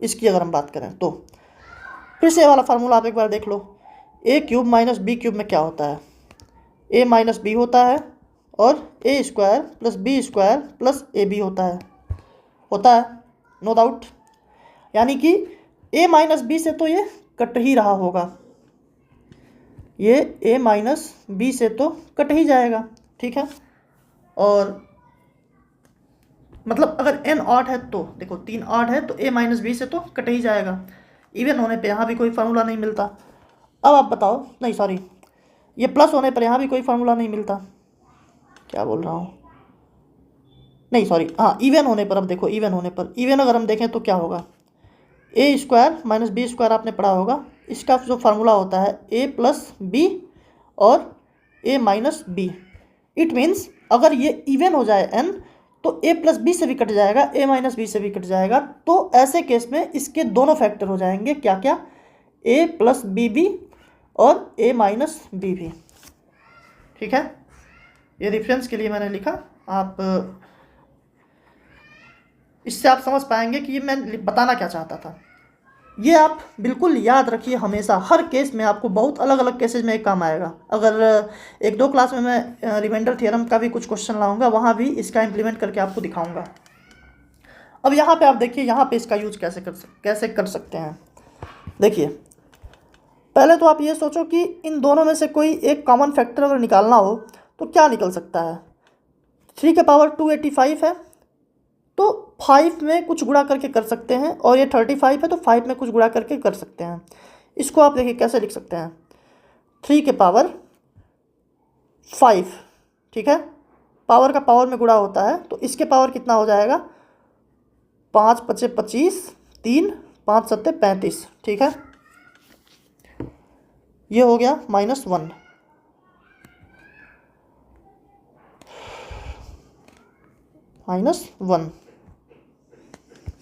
इसकी अगर हम बात करें तो फिर से वाला फार्मूला आप एक बार देख लो, a cube minus B cube में क्या होता है, a माइनस बी होता है और a square plus B square plus A B होता है नो डाउट। यानी कि a माइनस बी से तो ये कट ही रहा होगा, ये a माइनस बी से तो कट ही जाएगा। ठीक है, और मतलब अगर n ऑड है तो देखो 3 ऑड है तो a माइनस बी से तो कट ही जाएगा, इवन होने पे यहाँ भी कोई फार्मूला नहीं मिलता। अब आप बताओ, नहीं सॉरी, ये प्लस होने पर यहाँ भी कोई फार्मूला नहीं मिलता, क्या बोल रहा हूँ, नहीं सॉरी, हाँ इवन होने पर, अब देखो इवन होने पर, इवन अगर हम देखें तो क्या होगा, ए स्क्वायर माइनस बी स्क्वायर आपने पढ़ा होगा, इसका जो फार्मूला होता है ए प्लस बी और ए माइनस बी। इट मीन्स अगर ये इवन हो जाए n तो ए प्लस बी से भी कट जाएगा, ए माइनस बी से भी कट जाएगा, तो ऐसे केस में इसके दोनों फैक्टर हो जाएंगे, क्या क्या, ए प्लस बी भी और ए माइनस बी भी। ठीक है, ये रेफरेंस के लिए मैंने लिखा, आप इससे आप समझ पाएंगे कि ये मैं बताना क्या चाहता था। ये आप बिल्कुल याद रखिए, हमेशा हर केस में आपको बहुत अलग अलग केसेज में काम आएगा। अगर एक दो क्लास में मैं रिमाइंडर थ्योरम का भी कुछ क्वेश्चन लाऊंगा, वहाँ भी इसका इम्प्लीमेंट करके आपको दिखाऊंगा। अब यहाँ पे आप देखिए, यहाँ पे इसका यूज कैसे कर सकते हैं। देखिए, पहले तो आप ये सोचो कि इन दोनों में से कोई एक कॉमन फैक्टर अगर निकालना हो तो क्या निकल सकता है। 3 के पावर 285 है, तो 5 में कुछ गुणा करके कर सकते हैं, और ये 35 है तो 5 में कुछ गुणा करके कर सकते हैं। इसको आप देखिए कैसे लिख सकते हैं, 3 के पावर 5, ठीक है, पावर का पावर में गुणा होता है, तो इसके पावर कितना हो जाएगा, 5 पचे 25, 3 5 सत्ते 35, ठीक है, ये हो गया -1। -1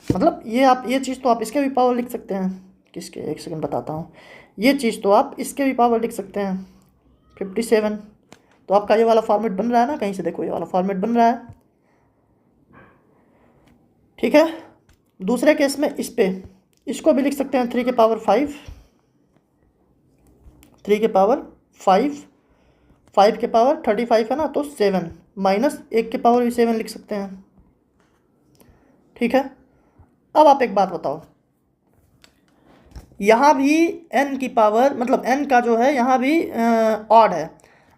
मतलब ये आप, ये चीज़ तो आप इसके भी पावर लिख सकते हैं, किसके, एक सेकंड बताता हूँ, ये चीज़ तो आप इसके भी पावर लिख सकते हैं, 57। तो आपका ये वाला फॉर्मेट बन रहा है ना, कहीं से देखो ये वाला फॉर्मेट बन रहा है, ठीक है। दूसरे केस में इस पे इसको भी लिख सकते हैं, 3 के पावर 5, 3 के पावर 5, 5 के पावर 35 है ना, तो 7 माइनस 1 के पावर भी 7 लिख सकते हैं, ठीक है। अब आप एक बात बताओ, यहाँ भी n की पावर, मतलब n का जो है यहाँ भी ऑड है।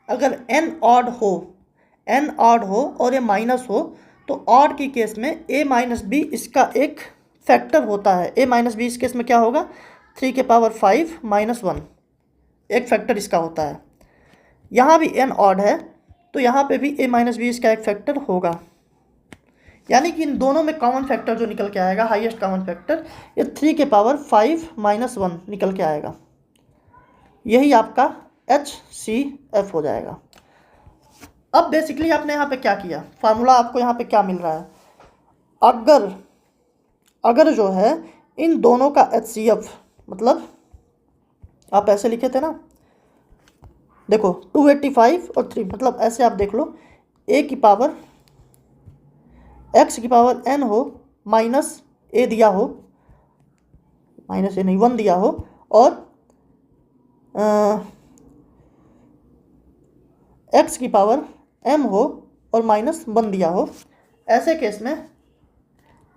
अगर n ऑड हो और ये माइनस हो, तो ऑड की केस में a माइनस बी इसका एक फैक्टर होता है। a माइनस बी इस केस में क्या होगा, 3 के पावर 5 -1, एक फैक्टर इसका होता है। यहाँ भी n ऑड है, तो यहाँ पे भी a माइनस बी इसका एक फैक्टर होगा। यानी कि इन दोनों में कॉमन फैक्टर जो निकल के आएगा, हाईएस्ट कॉमन फैक्टर, ये 3 के पावर 5 -1 निकल के आएगा। यही आपका HCF हो जाएगा। अब बेसिकली आपने यहाँ पे क्या किया, फार्मूला आपको यहाँ पे क्या मिल रहा है, अगर जो है इन दोनों का HCF, मतलब आप ऐसे लिखे थे ना, देखो 285 और 3, मतलब ऐसे आप देख लो, a की पावर x की पावर n हो, माइनस a दिया हो, माइनस a नहीं 1 दिया हो, और x की पावर m हो और -1 दिया हो। ऐसे केस में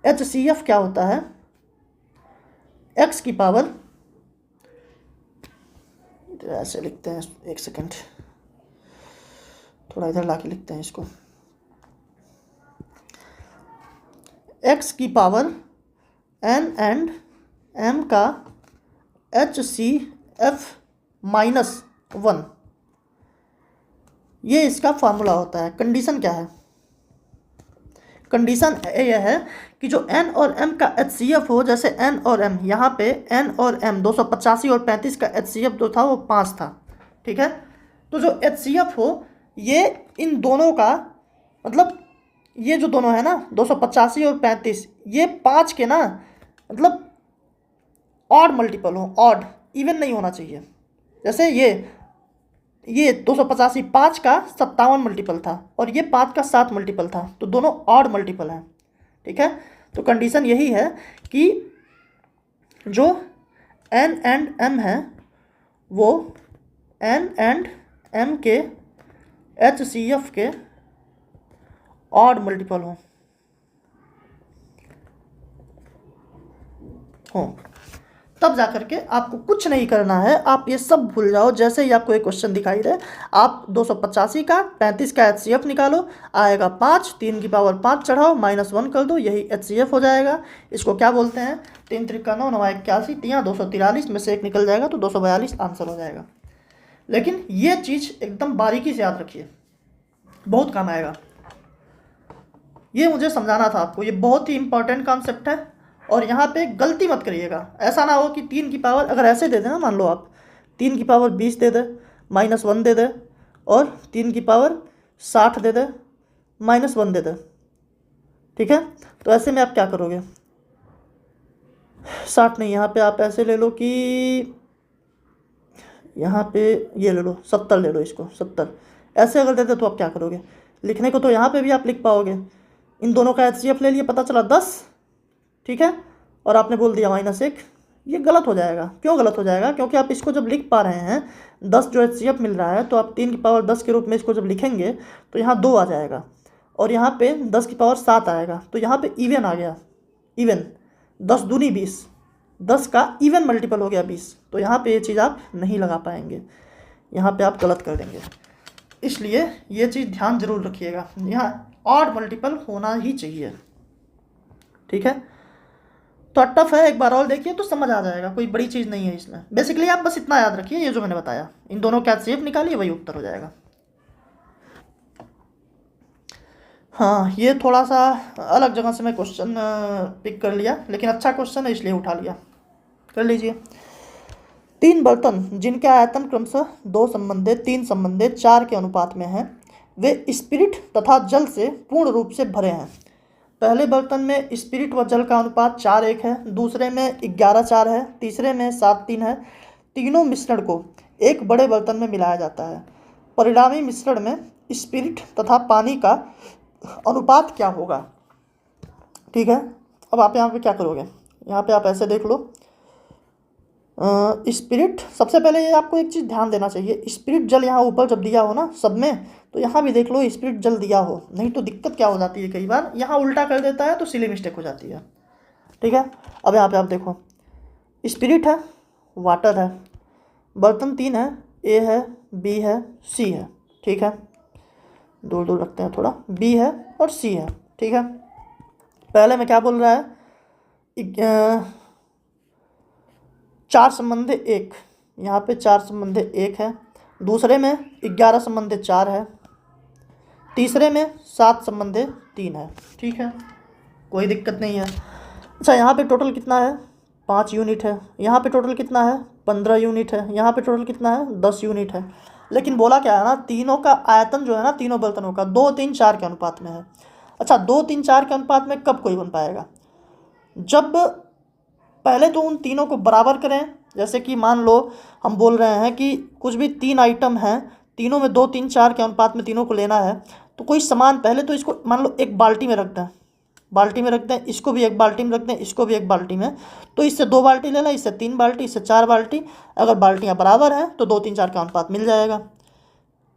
HCF क्या होता है, x की पावर, ऐसे लिखते हैं, एक सेकंड थोड़ा इधर लाके लिखते हैं इसको, x की पावर n एंड m का HCF -1, ये इसका फार्मूला होता है। कंडीशन क्या है, कंडीशन यह है कि जो n और m का HCF हो, जैसे n और m, यहाँ पे n और m 285 और 35 का HCF जो था वो 5 था, ठीक है। तो जो HCF हो, ये इन दोनों का, मतलब ये जो दोनों है ना 285 और 35, ये 5 के ना, मतलब ऑड मल्टीपल हो, ऑड, इवन नहीं होना चाहिए। जैसे ये 285 5 का 57 मल्टीपल था, और ये 5 का 7 मल्टीपल था, तो दोनों ऑड मल्टीपल हैं, ठीक है। तो कंडीशन यही है कि जो n एंड m है, वो n एंड m के HCF के ऑड मल्टीपल हो। तब जा करके आपको कुछ नहीं करना है, आप ये सब भूल जाओ। जैसे ही आपको एक क्वेश्चन दिखाई दे, आप 285 का 35 का HCF निकालो, आएगा 5, 3 की पावर 5 चढ़ाओ, -1 कर दो, यही HCF हो जाएगा। इसको क्या बोलते हैं? 3 त्रिका 9, 9 81, 243 में से एक निकल जाएगा तो 242 आंसर हो जाएगा। लेकिन ये चीज़ एकदम बारीकी से याद रखिए, बहुत काम आएगा। ये मुझे समझाना था आपको, ये बहुत ही इंपॉर्टेंट कॉन्सेप्ट है। और यहाँ पे गलती मत करिएगा, ऐसा ना हो कि 3 की पावर अगर ऐसे दे देना, मान लो आप 3 की पावर 20 दे दे, -1 दे दे, और 3 की पावर 60 दे दे, -1 दे दे, ठीक है? तो ऐसे में आप क्या करोगे? 60 नहीं, यहाँ पे आप ऐसे ले लो कि यहाँ पे ये ले लो, 70 ले लो, इसको 70 ऐसे अगर देते तो आप क्या करोगे? लिखने को तो यहाँ पे भी आप लिख पाओगे। इन दोनों का HCF ले लिए, पता चला 10, ठीक है, और आपने बोल दिया -1। ये गलत हो जाएगा। क्यों गलत हो जाएगा? क्योंकि आप इसको जब लिख पा रहे हैं 10 जो HCF मिल रहा है, तो आप 3 की पावर 10 के रूप में इसको जब लिखेंगे तो यहाँ 2 आ जाएगा, और यहाँ पे 10 की पावर 7 आएगा, तो यहाँ पे इवन आ गया। इवन 10 दूनी 20, 10 का इवन मल्टीपल हो गया 20, तो यहाँ पे ये चीज़ आप नहीं लगा पाएंगे, यहाँ पे आप गलत कर देंगे। इसलिए ये चीज़ ध्यान जरूर रखिएगा, यहाँ ऑड मल्टीपल होना ही चाहिए, ठीक है? तो टफ है, एक बार और देखिए तो समझ आ जाएगा, कोई बड़ी चीज़ नहीं है इसमें। बेसिकली आप बस इतना याद रखिए, ये जो मैंने बताया, इन दोनों का HCF निकालिए, वही उत्तर हो जाएगा। हाँ, ये थोड़ा सा अलग जगह से मैं क्वेश्चन पिक कर लिया, लेकिन अच्छा क्वेश्चन है इसलिए उठा लिया। कर लीजिए। 3 बर्तन जिनके आयतन क्रमशः 2 संबंधे 3 संबंधे 4 के अनुपात में हैं, वे स्पिरिट तथा जल से पूर्ण रूप से भरे हैं। पहले बर्तन में स्पिरिट व जल का अनुपात 4:1 है, दूसरे में 11:4 है, तीसरे में 7:3 है। तीनों मिश्रण को एक बड़े बर्तन में मिलाया जाता है। परिणामी मिश्रण में स्पिरिट तथा पानी का अनुपात क्या होगा? ठीक है, अब आप यहाँ पे क्या करोगे? यहाँ पे आप ऐसे देख लो, स्पिरिट, सबसे पहले ये आपको एक चीज़ ध्यान देना चाहिए, स्पिरिट जल यहाँ ऊपर जब दिया हो ना सब में, तो यहाँ भी देख लो स्पिरिट जल दिया हो, नहीं तो दिक्कत क्या हो जाती है, कई बार यहाँ उल्टा कर देता है तो सिली मिस्टेक हो जाती है, ठीक है? अब यहाँ पे आप देखो, स्पिरिट है, वाटर है, बर्तन 3 है, ए है, बी है, सी है, ठीक है? दूर दूर रखते हैं थोड़ा, बी है और सी है, ठीक है? पहले में क्या बोल रहा है? 4 संबंधे 1, यहाँ पे 4 संबंधे 1 है, दूसरे में 11 संबंधे 4 है, तीसरे में 7 संबंधे 3 है, ठीक है? कोई दिक्कत नहीं है। अच्छा, यहाँ पे टोटल कितना है? 5 यूनिट है। यहाँ पे टोटल कितना है? 15 यूनिट है। यहाँ पे टोटल कितना है? 10 यूनिट है। लेकिन बोला क्या है ना, तीनों का आयतन जो है ना, तीनों बर्तनों का 2, 3, 4 के अनुपात में है। अच्छा, 2, 3, 4 के अनुपात में कब कोई बन पाएगा? जब पहले तो उन तीनों को बराबर करें। जैसे कि मान लो हम बोल रहे हैं कि कुछ भी 3 आइटम हैं, तीनों में 2, 3, 4 के अनुपात में तीनों को लेना है, तो कोई सामान पहले तो इसको मान लो एक बाल्टी में रख दें, बाल्टी में रख दें, इसको भी एक बाल्टी में रख दें, इसको भी एक बाल्टी में, तो इससे 2 बाल्टी लेना, इससे 3 बाल्टी, इससे 4 बाल्टी। अगर बाल्टियाँ बराबर हैं तो 2, 3, 4 का अनुपात मिल जाएगा।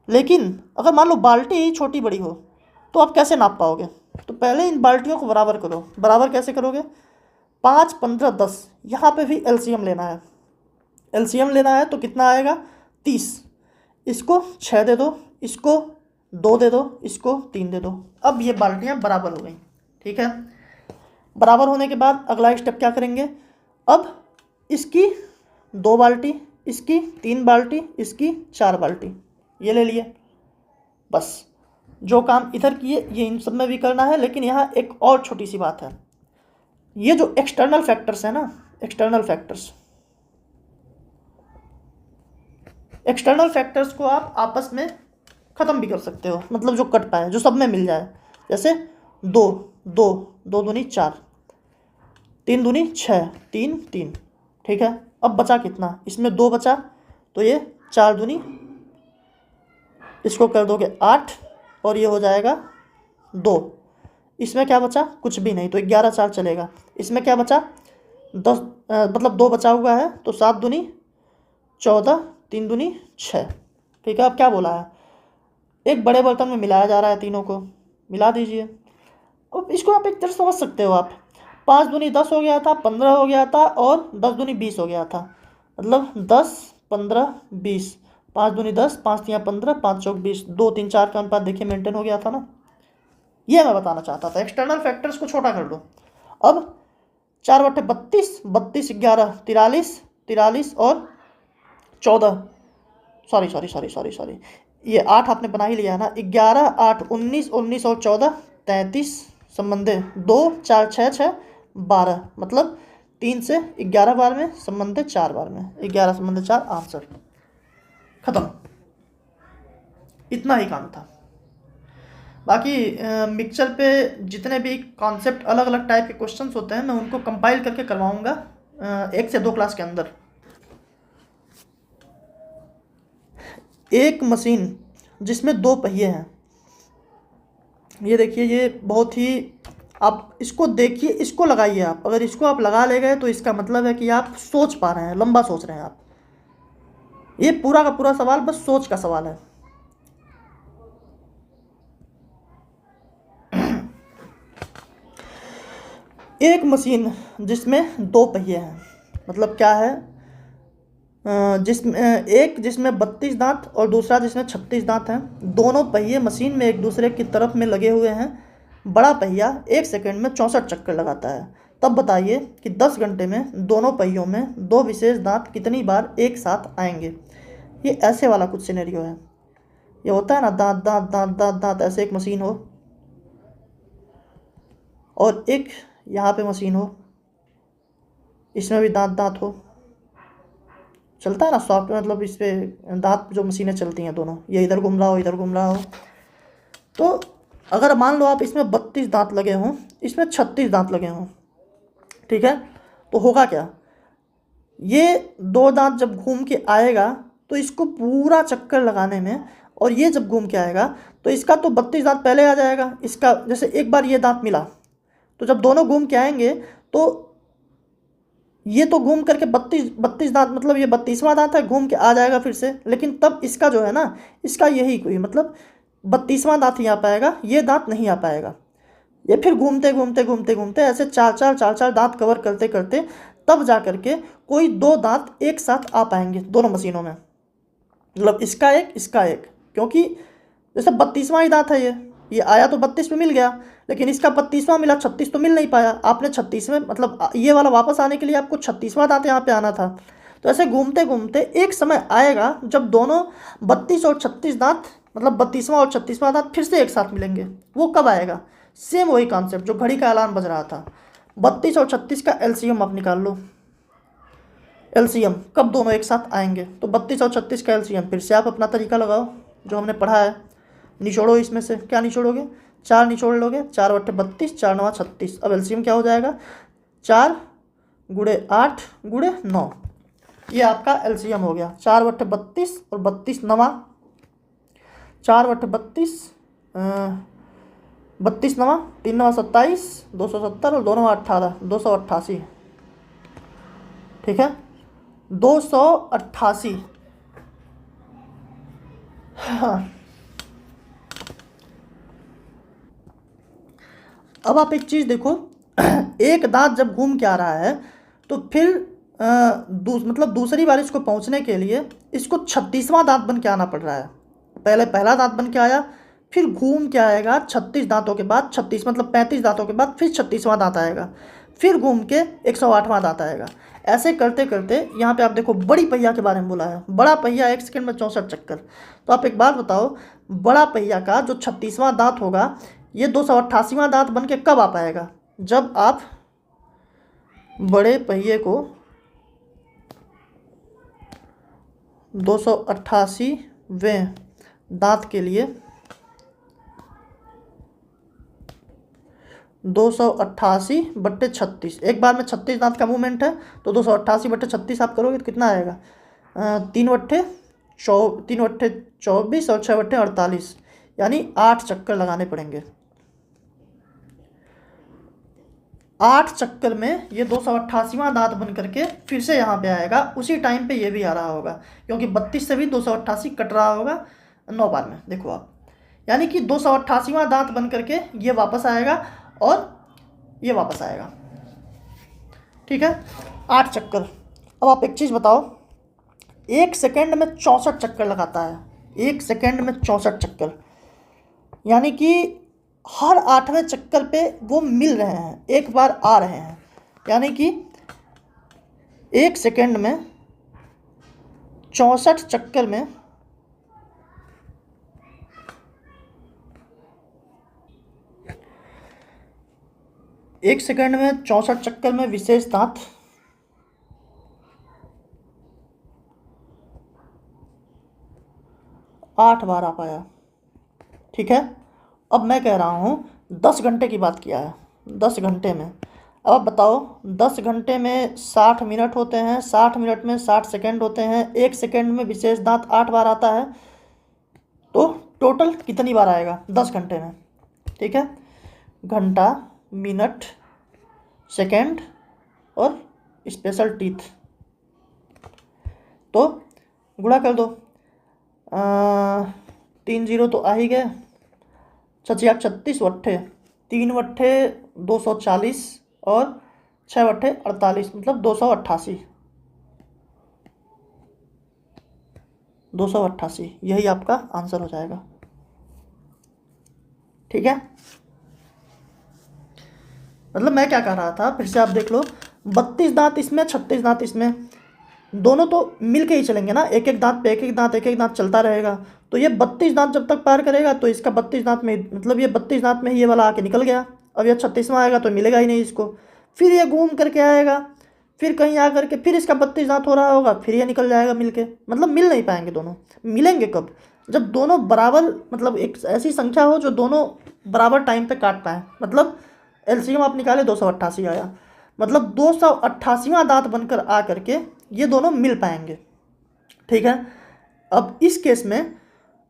लेकिन अगर मान लो बाल्टी ही छोटी बड़ी हो तो आप कैसे नाप पाओगे? तो पहले इन बाल्टियों को बराबर करो। बराबर कैसे करोगे? 5, 15, 10, यहाँ पे भी एलसीएम लेना है। एलसीएम लेना है तो कितना आएगा? 30। इसको 6 दे दो, इसको 2 दे दो, इसको 3 दे दो। अब ये बाल्टियाँ बराबर हो गई, ठीक है? बराबर होने के बाद अगला स्टेप क्या करेंगे? अब इसकी 2 बाल्टी, इसकी 3 बाल्टी, इसकी 4 बाल्टी, ये ले लिए। बस जो काम इधर किए ये इन सब में भी करना है। लेकिन यहाँ एक और छोटी सी बात है, ये जो एक्सटर्नल फैक्टर्स है ना, एक्सटर्नल फैक्टर्स को आप आपस में ख़त्म भी कर सकते हो, मतलब जो कट पाए, जो सब में मिल जाए। जैसे 2, 2, 2 दूनी 4, 3 दूनी 6, 3, 3, ठीक है? अब बचा कितना? इसमें 2 बचा, तो ये 4 दूनी, इसको कर दोगे 8, और ये हो जाएगा 2। इसमें क्या बचा? कुछ भी नहीं, तो 11, 4 चलेगा। इसमें क्या बचा? 10, मतलब 2 बचा हुआ है, तो 7 दूनी 14, 3 दूनी 6, ठीक है? अब क्या बोला है? एक बड़े बर्तन में मिलाया जा रहा है, तीनों को मिला दीजिए। अब इसको आप एक तरह समझ सकते हो आप, 5 दूनी 10 हो गया था, 15 हो गया था और 10 दूनी 20 हो गया था। मतलब 10 15 20, 5 दूनी 10, 5 तियाँ 15, 5 चौक 20, 2 3 4 का अनुपात देखिए मेंटेन हो गया था ना। ये मैं बताना चाहता था, एक्सटर्नल फैक्टर्स को छोटा कर लो। अब 4 बटे 32, 32 11 43, 43 और 14, सॉरी ये 8 आपने बना ही लिया है ना। 11 8 19, 19 और 14 33, संबंधे 2 4 6 6 12, मतलब 3 से 11 बार में, संबंधे 4 बार में, 11 संबंधे 4, आंसर खत्म। इतना ही काम था। बाकी मिक्सचर पे जितने भी कॉन्सेप्ट अलग अलग टाइप के क्वेश्चंस होते हैं मैं उनको कंपाइल करके करवाऊंगा 1 से 2 क्लास के अंदर। एक मशीन जिसमें 2 पहिए हैं, ये देखिए, ये बहुत ही, आप इसको देखिए, इसको लगाइए आप, अगर इसको आप लगा ले गए तो इसका मतलब है कि आप सोच पा रहे हैं, लंबा सोच रहे हैं आप। ये पूरा का पूरा सवाल बस सोच का सवाल है। एक मशीन जिसमें 2 पहिए हैं, मतलब क्या है, जिसमें 32 दांत और दूसरा जिसमें 36 दांत हैं। दोनों पहिए मशीन में एक दूसरे की तरफ में लगे हुए हैं। बड़ा पहिया 1 सेकंड में 64 चक्कर लगाता है। तब बताइए कि 10 घंटे में दोनों पहियों में 2 विशेष दांत कितनी बार एक साथ आएंगे। ये ऐसे वाला कुछ सिनेरियो है। ये होता है ना, दांत दांत दांत दांत दांत, ऐसे एक मशीन हो और एक यहाँ पे मशीन हो, इसमें भी दांत दांत हो, चलता है ना सॉफ्टवेयर, मतलब इस पे दांत जो मशीनें चलती हैं दोनों, ये इधर घूम रहा हो इधर घूम रहा हो। तो अगर मान लो आप इसमें 32 दांत लगे हों, इसमें 36 दांत लगे हों, ठीक है, तो होगा क्या, ये 2 दांत जब घूम के आएगा तो इसको पूरा चक्कर लगाने में, और ये जब घूम के आएगा तो इसका तो 32 दांत पहले आ जाएगा। इसका जैसे एक बार ये दांत मिला तो जब दोनों घूम के आएंगे तो ये तो घूम करके 32 दांत, मतलब ये 32वां दांत है, घूम के आ जाएगा फिर से, लेकिन तब इसका जो है ना, इसका यही कोई मतलब 32वां दांत ही आ पाएगा, ये दांत नहीं आ पाएगा। ये फिर घूमते घूमते घूमते घूमते ऐसे चार दांत कवर करते करते तब जा करके कोई 2 दांत एक साथ आ पाएंगे दोनों मशीनों में, मतलब इसका एक, क्योंकि जैसे 32वां ही दांत है, ये आया तो 32 पे मिल गया, लेकिन इसका 32वां मिला, 36 तो मिल नहीं पाया। आपने 36वें, मतलब ये वाला वापस आने के लिए आपको 36वां दांत यहाँ पे आना था। तो ऐसे घूमते घूमते एक समय आएगा जब दोनों 32 और 36 दांत, मतलब 32वां और 36वां दांत फिर से एक साथ मिलेंगे। वो कब आएगा, सेम वही कॉन्सेप्ट जो घड़ी का अलार्म बज रहा था। 32 और 36 का एलसीएम आप निकाल लो, एलसीएम कब दोनों एक साथ आएंगे, तो 32 और 36 का एलसीएम फिर से आप अपना तरीका लगाओ जो हमने पढ़ा है, निचोड़ो। इसमें से क्या निचोड़ोगे, 4 निचोड़ लोगे, 4 बटे 32, 4 9 36। अब एलसीएम क्या हो जाएगा, 4 गुणे 8 गुणे 9, ये आपका एलसीएम हो गया। 4 बटे 32 और 32 9, 4 बटे 32, 32 9, 3 9 27, 270 और 2 9 18, 288, ठीक है, 288। हाँ, अब आप एक चीज़ देखो, एक दांत जब घूम के आ रहा है तो फिर मतलब दूसरी बार इसको पहुंचने के लिए इसको 36वां दांत बन के आना पड़ रहा है। पहले पहला दांत बन के आया, फिर घूम के आएगा 36 दांतों के बाद, 36 मतलब 35 दांतों के बाद फिर 36वां दांत आएगा, फिर घूम के 108वां दांत आएगा। ऐसे करते करते यहाँ पे आप देखो, बड़ी पहिया के बारे में बोला है, बड़ा पहिया 1 सेकंड में 64 चक्कर। तो आप एक बात बताओ, बड़ा पहिया का जो 36वां दांत होगा, ये 288वां दांत बन के कब आ पाएगा, जब आप बड़े पहिए को 288वें दांत के लिए 288 बट्टे 36, एक बार में 36 दांत का मूवमेंट है, तो 288 बट्टे 36 आप करोगे तो कितना आएगा, 3 बट्टे 24 और 6 बट्टे 48, यानी 8 चक्कर लगाने पड़ेंगे। 8 चक्कर में ये 288वां दांत बन करके फिर से यहाँ पे आएगा। उसी टाइम पे ये भी आ रहा होगा, क्योंकि 32 से भी 288 कट रहा होगा 9 बार में, देखो आप, यानी कि 288वां दांत बन करके ये वापस आएगा और ये वापस आएगा। ठीक है, 8 चक्कर। अब आप एक चीज़ बताओ, 1 सेकेंड में 64 चक्कर लगाता है, 1 सेकेंड में 64 चक्कर, यानी कि हर 8वें चक्कर पे वो मिल रहे हैं, एक बार आ रहे हैं, यानी कि 1 सेकेंड में 64 चक्कर में एक सेकेंड में 64 चक्कर में विशेष दांत 8 बार आ पाया। ठीक है, अब मैं कह रहा हूँ 10 घंटे की बात किया है, 10 घंटे में। अब आप बताओ 10 घंटे में 60 मिनट होते हैं, 60 मिनट में 60 सेकेंड होते हैं, 1 सेकेंड में विशेष दांत 8 बार आता है, तो टोटल कितनी बार आएगा 10 घंटे में? ठीक है, घंटा, मिनट, सेकेंड और स्पेशल टीथ, तो गुणा कर दो। 3 जीरो तो आ ही गए, 36 वट्ठे, 3 वट्ठे 240 और 6 वट्ठे 48, मतलब 288, 288, यही आपका आंसर हो जाएगा। ठीक है, मतलब मैं क्या कह रहा था, फिर से आप देख लो, 32 दांत इसमें, 36 दांत इसमें, दोनों तो मिल के ही चलेंगे ना, एक एक दांत पे एक एक दांत, एक एक दांत चलता रहेगा, तो ये 32 दांत जब तक पार करेगा तो इसका 32 दांत में, मतलब ये 32 दांत में ही ये वाला आके निकल गया। अब ये 36वां आएगा तो मिलेगा ही नहीं इसको, फिर ये घूम करके आएगा, फिर कहीं आ करके फिर इसका 32 दांत हो रहा होगा, फिर ये निकल जाएगा मिल के, मतलब मिल नहीं पाएंगे दोनों। मिलेंगे कब? जब दोनों बराबर, मतलब एक ऐसी संख्या हो जो दोनों बराबर टाइम पे काट पाए, मतलब एलसीएम आप निकाले 288 आया, मतलब 288वां दांत बनकर आ करके ये दोनों मिल पाएंगे। ठीक है, अब इस केस में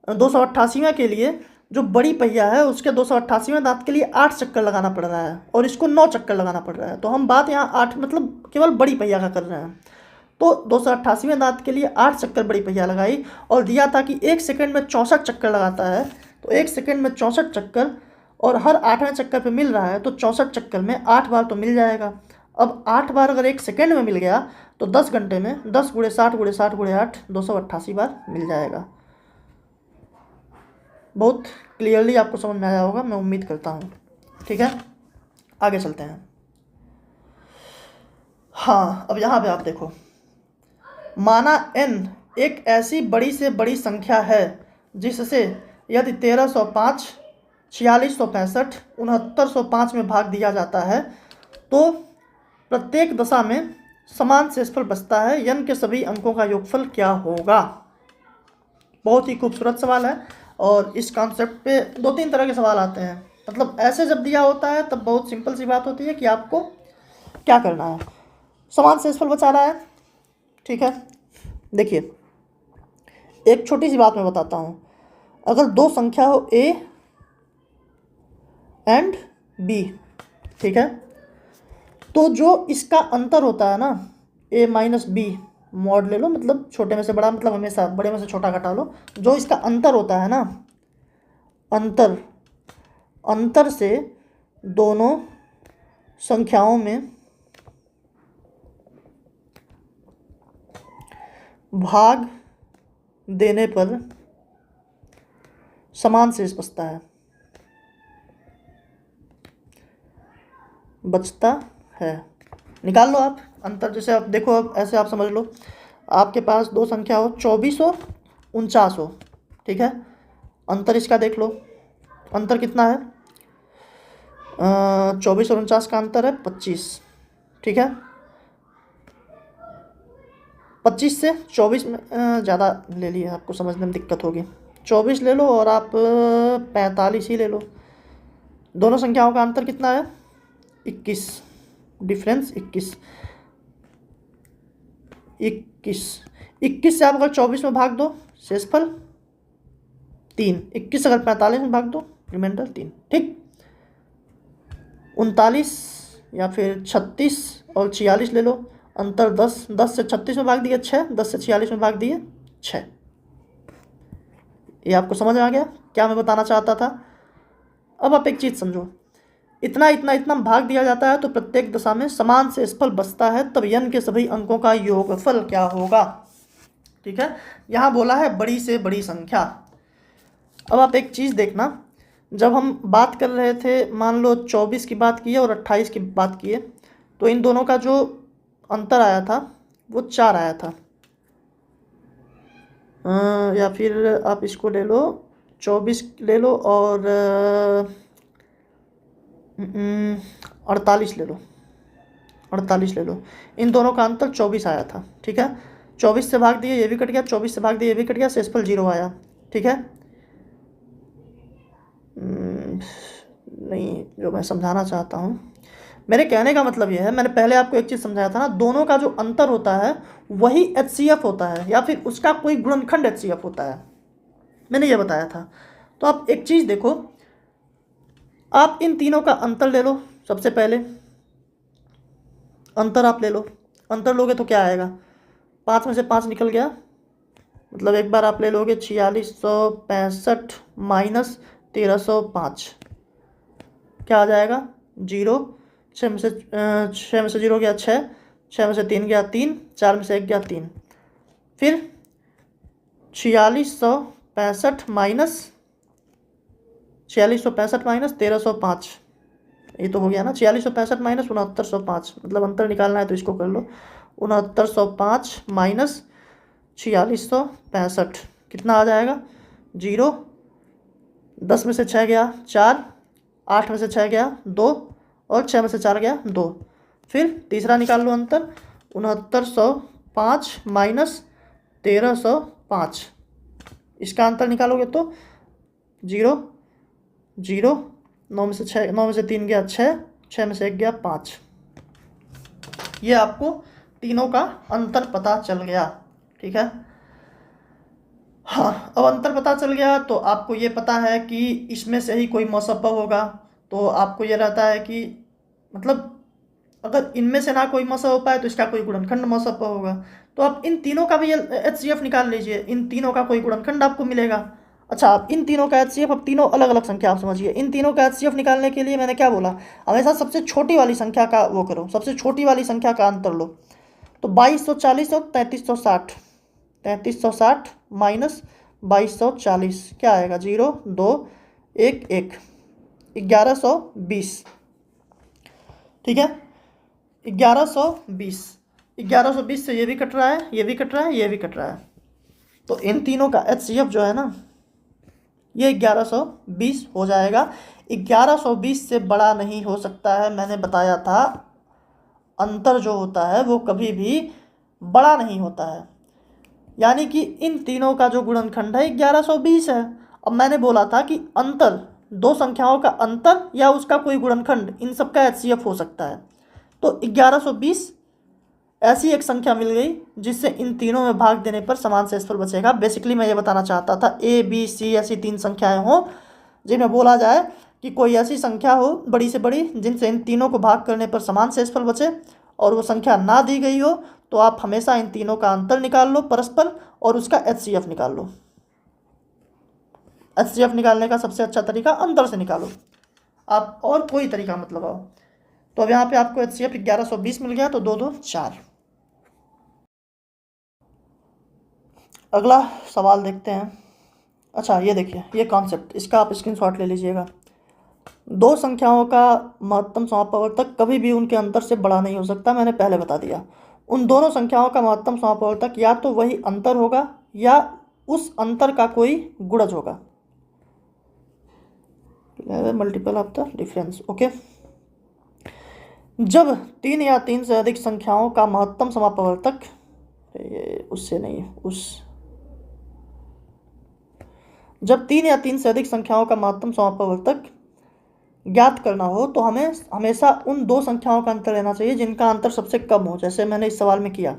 288वां के लिए जो बड़ी पहिया है उसके 288वें दांत के लिए 8 चक्कर लगाना पड़ रहा है और इसको 9 चक्कर लगाना पड़ रहा है, तो हम बात यहाँ 8 मतलब केवल बड़ी पहिया का कर रहे हैं। तो 288वें दांत के लिए 8 चक्कर बड़ी पहिया लगाई और दिया था कि 1 सेकेंड में 64 चक्कर लगाता है, तो 1 सेकेंड में 64 चक्कर और हर 8वें चक्कर पे मिल रहा है, तो 64 चक्कर में 8 बार तो मिल जाएगा। अब 8 बार अगर 1 सेकेंड में मिल गया तो 10 घंटे में 10 गुणे 60 गुणे 60 गुणे 8 288 बार मिल जाएगा। बहुत क्लियरली आपको समझ में आया होगा, मैं उम्मीद करता हूँ। ठीक है, आगे चलते हैं। हाँ, अब यहाँ पे आप देखो, माना n एक ऐसी बड़ी से बड़ी संख्या है जिससे यदि 1305, 4665, 6905 में भाग दिया जाता है तो प्रत्येक दशा में समान शेषफल बचता है, n के सभी अंकों का योगफल क्या होगा? बहुत ही खूबसूरत सवाल है और इस कॉन्सेप्ट पे 2-3 तरह के सवाल आते हैं। मतलब ऐसे जब दिया होता है तब बहुत सिंपल सी बात होती है कि आपको क्या करना है, समान शेषफल बचा रहा है। ठीक है, देखिए एक छोटी सी बात मैं बताता हूँ, अगर दो संख्या हो a एंड b, ठीक है, तो जो इसका अंतर होता है ना, a माइनस बी, मॉड ले लो, मतलब छोटे में से बड़ा, मतलब हमेशा बड़े में से छोटा घटा लो, जो इसका अंतर होता है ना, अंतर से दोनों संख्याओं में भाग देने पर समान शेष बचता है। निकाल लो आप अंतर, जैसे आप देखो, अब ऐसे आप समझ लो, आपके पास दो संख्या हो 24 हो 49 हो, ठीक है, अंतर इसका देख लो, अंतर कितना है, 24 और 49 का अंतर है 25। ठीक है, 25 से 24 में ज़्यादा ले लिए, आपको समझने में दिक्कत होगी, 24 ले लो और आप 45 ही ले लो, दोनों संख्याओं का अंतर कितना है 21, डिफरेंस 21 से आप अगर 24 में भाग दो शेषफल 3, 21 अगर 45 में भाग दो रिमाइंडर 3। ठीक, 39 या फिर 36 और 46 ले लो, अंतर 10, 10 से 36 में भाग दिए 6, 10 से 46 में भाग दिए 6। ये आपको समझ आ गया क्या मैं बताना चाहता था? अब आप एक चीज़ समझो, इतना इतना इतना भाग दिया जाता है तो प्रत्येक दशा में समान शेषफल बचता है, तब n के सभी अंकों का योगफल क्या होगा। ठीक है, यहाँ बोला है बड़ी से बड़ी संख्या। अब आप एक चीज़ देखना, जब हम बात कर रहे थे, मान लो 24 की बात की है और 28 की बात की है, तो इन दोनों का जो अंतर आया था वो 4 आया था। या फिर आप इसको ले लो, 24 ले लो और 48 ले लो, 48 ले लो, इन दोनों का अंतर 24 आया था। ठीक है, 24 से भाग दिए ये भी कट गया, 24 से भाग दिए ये भी कट गया, शेषफल 0 आया। ठीक है, नहीं, जो मैं समझाना चाहता हूँ, मेरे कहने का मतलब यह है, मैंने पहले आपको एक चीज़ समझाया था ना, दोनों का जो अंतर होता है वही HCF होता है या फिर उसका कोई गुणनखंड HCF होता है, मैंने ये बताया था। तो आप एक चीज़ देखो, आप इन तीनों का अंतर ले लो। सबसे पहले अंतर आप ले लो, अंतर लोगे तो क्या आएगा, 5 में से 5 निकल गया, मतलब एक बार आप ले लोगे 4665 माइनस 1305, क्या आ जाएगा 0। 6 में से 0 गया 6, 6 में से 3 गया 3, 4 में से 1 गया 3, फिर 4665 माइनस 1305, ये तो हो गया ना, 4665 माइनस 6905, मतलब अंतर निकालना है तो इसको कर लो, 6905 माइनस 4665 कितना आ जाएगा 0। 10 में से 6 गया 4, 8 में से 6 गया 2 और 6 में से 4 गया 2, फिर तीसरा निकाल लो अंतर, 6905 माइनस 1305, इसका अंतर निकालोगे तो 0 0, 9 में से 6, 9 में से 3 गया 6, 6 में से 1 गया 5। ये आपको तीनों का अंतर पता चल गया। ठीक है, हाँ, अब अंतर पता चल गया तो आपको ये पता है कि इसमें से ही कोई मौसम होगा, तो आपको ये रहता है कि मतलब अगर इनमें से ना कोई मौसम हो पाए तो इसका कोई गुणनखंड मौसम होगा। तो आप इन तीनों का भी HCF निकाल लीजिए, इन तीनों का कोई गुणनखंड आपको मिलेगा। अच्छा, आप इन तीनों का HCF, अब तीनों अलग अलग संख्या आप समझिए, इन तीनों का HCF निकालने के लिए मैंने क्या बोला, हमेशा सबसे छोटी वाली संख्या का वो करो, सबसे छोटी वाली संख्या का अंतर लो। तो 2240 और 3360, 3360 माइनस 2240 क्या आएगा 0 2 1 1, 1120। ठीक है, 1120, 1120 से ये भी कट रहा है, ये भी कट रहा है, ये भी कट रहा है, तो इन तीनों का HCF जो है ना ये 1120 हो जाएगा। 1120 से बड़ा नहीं हो सकता है, मैंने बताया था अंतर जो होता है वो कभी भी बड़ा नहीं होता है, यानी कि इन तीनों का जो गुणनखंड है 1120 है। अब मैंने बोला था कि अंतर, दो संख्याओं का अंतर या उसका कोई गुणनखंड, इन सब का HCF हो सकता है। तो 1120 ऐसी एक संख्या मिल गई जिससे इन तीनों में भाग देने पर समान शेषफल बचेगा। बेसिकली मैं ये बताना चाहता था A B C ऐसी 3 संख्याएं हों जिनमें बोला जाए कि कोई ऐसी संख्या हो बड़ी से बड़ी जिनसे इन तीनों को भाग करने पर समान शेषफल बचे, और वो संख्या ना दी गई हो तो आप हमेशा इन तीनों का अंतर निकाल लो परस्पर और उसका HCF निकाल लो। HCF निकालने का सबसे अच्छा तरीका अंतर से निकालो, आप और कोई तरीका मत लगाओ। तो अब यहाँ पे आपको HCF 1120 मिल गया, तो 2 2 4। अगला सवाल देखते हैं। अच्छा, ये देखिए, ये कॉन्सेप्ट, इसका आप स्क्रीनशॉट ले लीजिएगा। दो संख्याओं का महत्तम समापवर्तक कभी भी उनके अंतर से बड़ा नहीं हो सकता, मैंने पहले बता दिया। उन दोनों संख्याओं का महत्तम समापवर्तक या तो वही अंतर होगा या उस अंतर का कोई गुणज होगा, multiple of the difference. Okay, जब 3 या 3 से अधिक संख्याओं का महत्तम समापवर्तक, उससे नहीं, जब 3 या 3 से अधिक संख्याओं का महत्तम समापवर्तक ज्ञात करना हो तो हमें हमेशा उन दो संख्याओं का अंतर लेना चाहिए जिनका अंतर सबसे कम हो। जैसे मैंने इस सवाल में किया,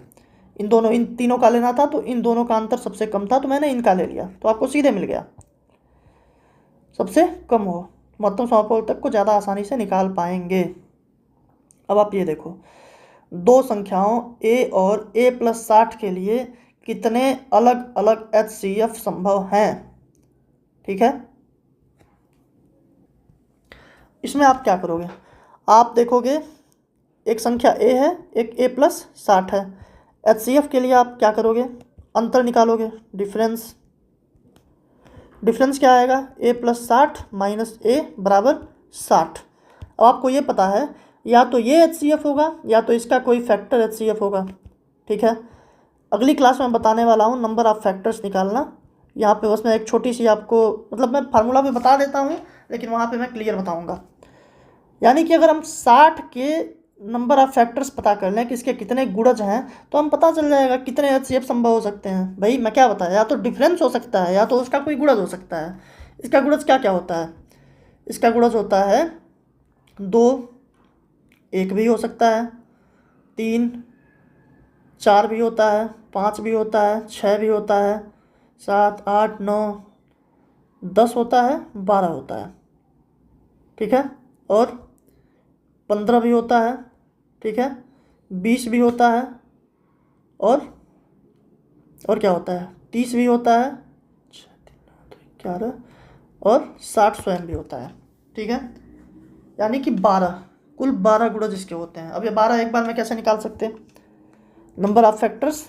इन तीनों का लेना था तो इन दोनों का अंतर सबसे कम था तो मैंने इनका ले लिया, तो आपको सीधे मिल गया। सबसे कम हो, महत्तम समापवर्तक को ज़्यादा आसानी से निकाल पाएंगे। अब आप ये देखो, दो संख्याओं A और A+60 के लिए कितने अलग अलग HCF संभव हैं। ठीक है, इसमें आप क्या करोगे, आप देखोगे एक संख्या ए है, एक ए प्लस 60 है। HCF के लिए आप क्या करोगे, अंतर निकालोगे, डिफरेंस क्या आएगा, ए प्लस 60 माइनस ए बराबर 60। अब आपको ये पता है या तो ये HCF होगा या तो इसका कोई फैक्टर HCF होगा। ठीक है, अगली क्लास में बताने वाला हूँ नंबर ऑफ फैक्टर्स निकालना। यहाँ पे बस मैं एक छोटी सी आपको मतलब मैं फार्मूला भी बता देता हूँ, लेकिन वहाँ पे मैं क्लियर बताऊँगा। यानी कि अगर हम 60 के नंबर ऑफ फैक्टर्स पता कर लें कि इसके कितने गुणज हैं, तो हम पता चल जाएगा कितने HCF संभव हो सकते हैं। भाई मैं क्या बताया, या तो डिफरेंस हो सकता है या तो उसका कोई गुणज हो सकता है। इसका गुणज क्या क्या होता है, इसका गुणज होता है 2, 1 भी हो सकता है, 3, 4 भी होता है, 5 भी होता है, 6 भी होता है, 7, 8, 9, 10 होता है, 12 होता है। ठीक है, और 15 भी होता है। ठीक है, 20 भी होता है, और क्या होता है, 30 भी होता है, 11, और 60 स्वयं भी होता है। ठीक है, यानी कि 12, कुल 12 गुणज इसके होते हैं। अब ये 12 एक बार में कैसे निकाल सकते हैं, नंबर ऑफ फैक्टर्स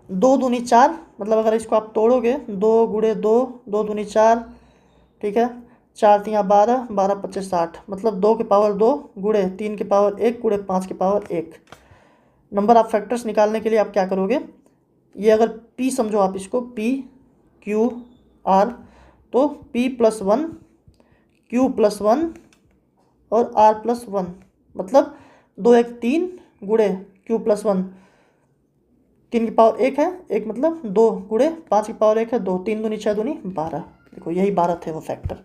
2 दूनी 4, मतलब अगर इसको आप तोड़ोगे 2 गुणे 2, 2 दूनी 4, ठीक है, 4 तियाँ 12, 12 25 60, मतलब 2 की पावर 2 गुणे 3 की पावर 1 गुणे 5 की पावर 1। नंबर ऑफ फैक्टर्स निकालने के लिए आप क्या करोगे, ये अगर P समझो आप इसको, P Q R, तो P प्लस 1, Q प्लस 1 और R प्लस 1, मतलब 2 1 3 गुणे Q प्लस 1, 3 की पावर 1 है, 1 मतलब 2 गुणे 5 की पावर 1 है 2, 3 दूनी 6 दूनी 12। देखो यही 12 थे वो फैक्टर,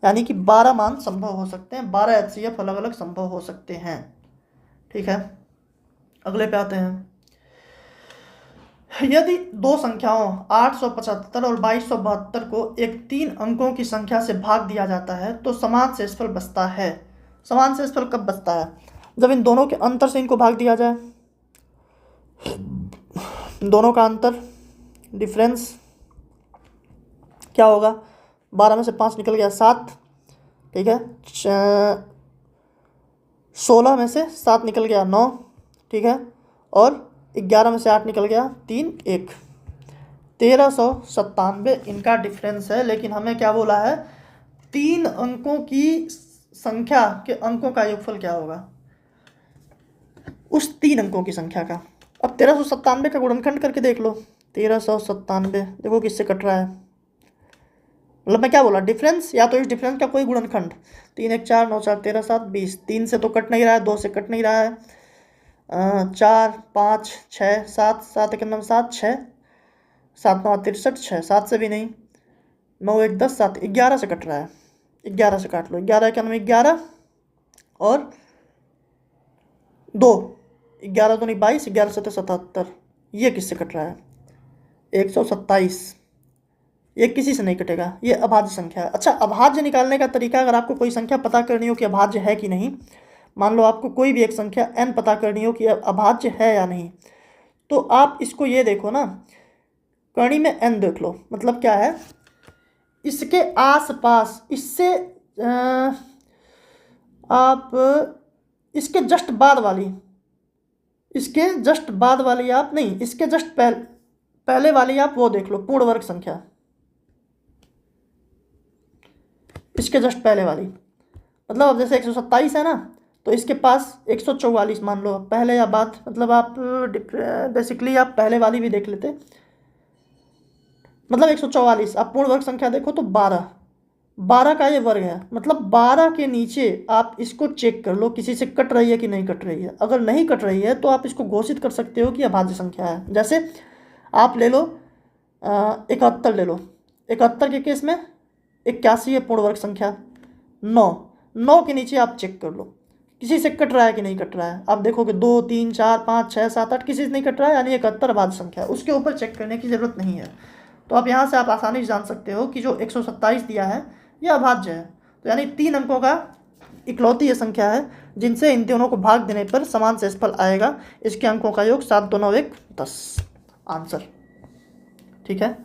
यानी कि 12 मान संभव हो सकते हैं, 12 HCF अलग अलग संभव हो सकते हैं। ठीक है, अगले पे आते हैं। यदि दो संख्याओं 875 और 2272 को एक 3 अंकों की संख्या से भाग दिया जाता है तो समान शेषफल बचता है। समान शेषफल कब बचता है, जब इन दोनों के अंतर से इनको भाग दिया जाए। दोनों का अंतर डिफरेंस क्या होगा, 12 में से 5 निकल गया 7, ठीक है, 16 में से 7 निकल गया 9, ठीक है, और 11 में से 8 निकल गया 3 1, 1397 इनका डिफरेंस है। लेकिन हमें क्या बोला है, 3 अंकों की संख्या के अंकों का योगफल क्या होगा, उस 3 अंकों की संख्या का। अब 1397 का गुणनखंड करके देख लो, 1397 देखो किससे कट रहा है, मतलब मैं क्या बोला, डिफरेंस या तो इस डिफरेंस का कोई गुणनखंड, 3 1 4 9 4 13 7 20, 3 से तो कट नहीं रहा है, 2 से कट नहीं रहा है, 4 5 6 7, 7 1 9 7 6, 7 9 63 6, 7 से भी नहीं, 9 1 10 7, 11 से कट रहा है, 11 से काट लो, 11 क्या नाम 11 और 2, 11 तो नहीं 22, 11 से 77, ये किससे कट रहा है, 127, ये किसी से नहीं कटेगा, ये अभाज्य संख्या है। अच्छा, अभाज्य निकालने का तरीका, अगर आपको कोई संख्या पता करनी हो कि अभाज्य है कि नहीं, मान लो आपको कोई भी एक संख्या n पता करनी हो कि अभाज्य है या नहीं, तो आप इसको ये देखो ना, कणी में n देख लो, मतलब क्या है, इसके आसपास, इससे आप इसके जस्ट बाद वाली, इसके जस्ट बाद वाली आप नहीं, इसके जस्ट पहले वाली आप वो देख लो, पूर्ण वर्ग संख्या, इसके जस्ट पहले वाली, मतलब अब जैसे 127 है ना, तो इसके पास 144 मान लो, पहले या बाद, मतलब आप बेसिकली आप पहले वाली भी देख लेते, मतलब 144, आप पूर्ण वर्ग संख्या देखो तो 12 का ये वर्ग है, मतलब 12 के नीचे आप इसको चेक कर लो किसी से कट रही है कि नहीं कट रही है। अगर नहीं कट रही है तो आप इसको घोषित कर सकते हो कि अभाज्य संख्या है। जैसे आप ले लो 71 ले लो, 71 के केस में 81 है पूर्ण वर्ग संख्या, 9 के नीचे आप चेक कर लो किसी से कट रहा है कि नहीं कट रहा है, आप देखोगे 2 3 4 5 6 7 8 किसी से नहीं कट रहा है, यानी 71 अभाज्य संख्या है, उसके ऊपर चेक करने की ज़रूरत नहीं है। तो आप यहाँ से आप आसानी से जान सकते हो कि जो 127 दिया है यह अभाज्य है। तो यानी 3 अंकों का इकलौती ये संख्या है जिनसे इन दोनों को भाग देने पर समान शेषफल आएगा। इसके अंकों का योग 7 2 9 1 10, आंसर। ठीक है,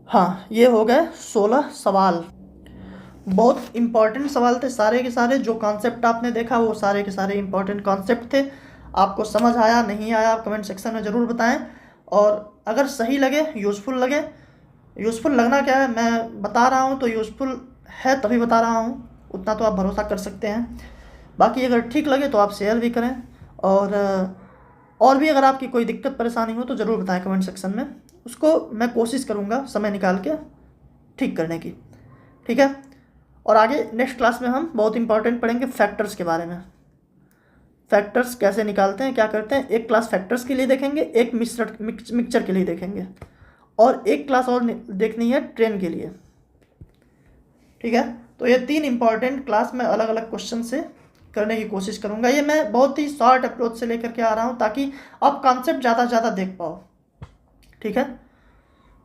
हाँ, ये हो गए 16 सवाल। बहुत इंपॉर्टेंट सवाल थे सारे के सारे। जो कॉन्सेप्ट आपने देखा वो सारे के सारे इंपॉर्टेंट कॉन्सेप्ट थे। आपको समझ आया नहीं आया आप कमेंट सेक्शन में ज़रूर बताएं। और अगर सही लगे, यूज़फुल लगे, यूज़फुल लगना क्या है, मैं बता रहा हूँ तो यूज़फुल है तभी बता रहा हूँ, उतना तो आप भरोसा कर सकते हैं। बाकी अगर ठीक लगे तो आप शेयर भी करें। और भी अगर आपकी कोई दिक्कत परेशानी हो तो ज़रूर बताएं कमेंट सेक्शन में, उसको मैं कोशिश करूँगा समय निकाल के ठीक करने की। ठीक है। और आगे नेक्स्ट क्लास में हम बहुत इंपॉर्टेंट पढ़ेंगे फैक्टर्स के बारे में। फैक्टर्स कैसे निकालते हैं, क्या करते हैं। एक क्लास फैक्टर्स के लिए देखेंगे, एक मिक्सचर के लिए देखेंगे, और एक क्लास और देखनी है ट्रेन के लिए। ठीक है। तो ये 3 इंपॉर्टेंट क्लास में अलग अलग क्वेश्चन से करने की कोशिश करूँगा। ये मैं बहुत ही शॉर्ट अप्रोच से लेकर के आ रहा हूँ ताकि आप कॉन्सेप्ट ज़्यादा से ज़्यादा देख पाओ। ठीक है।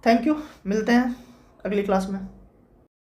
थैंक यू, मिलते हैं अगली क्लास में।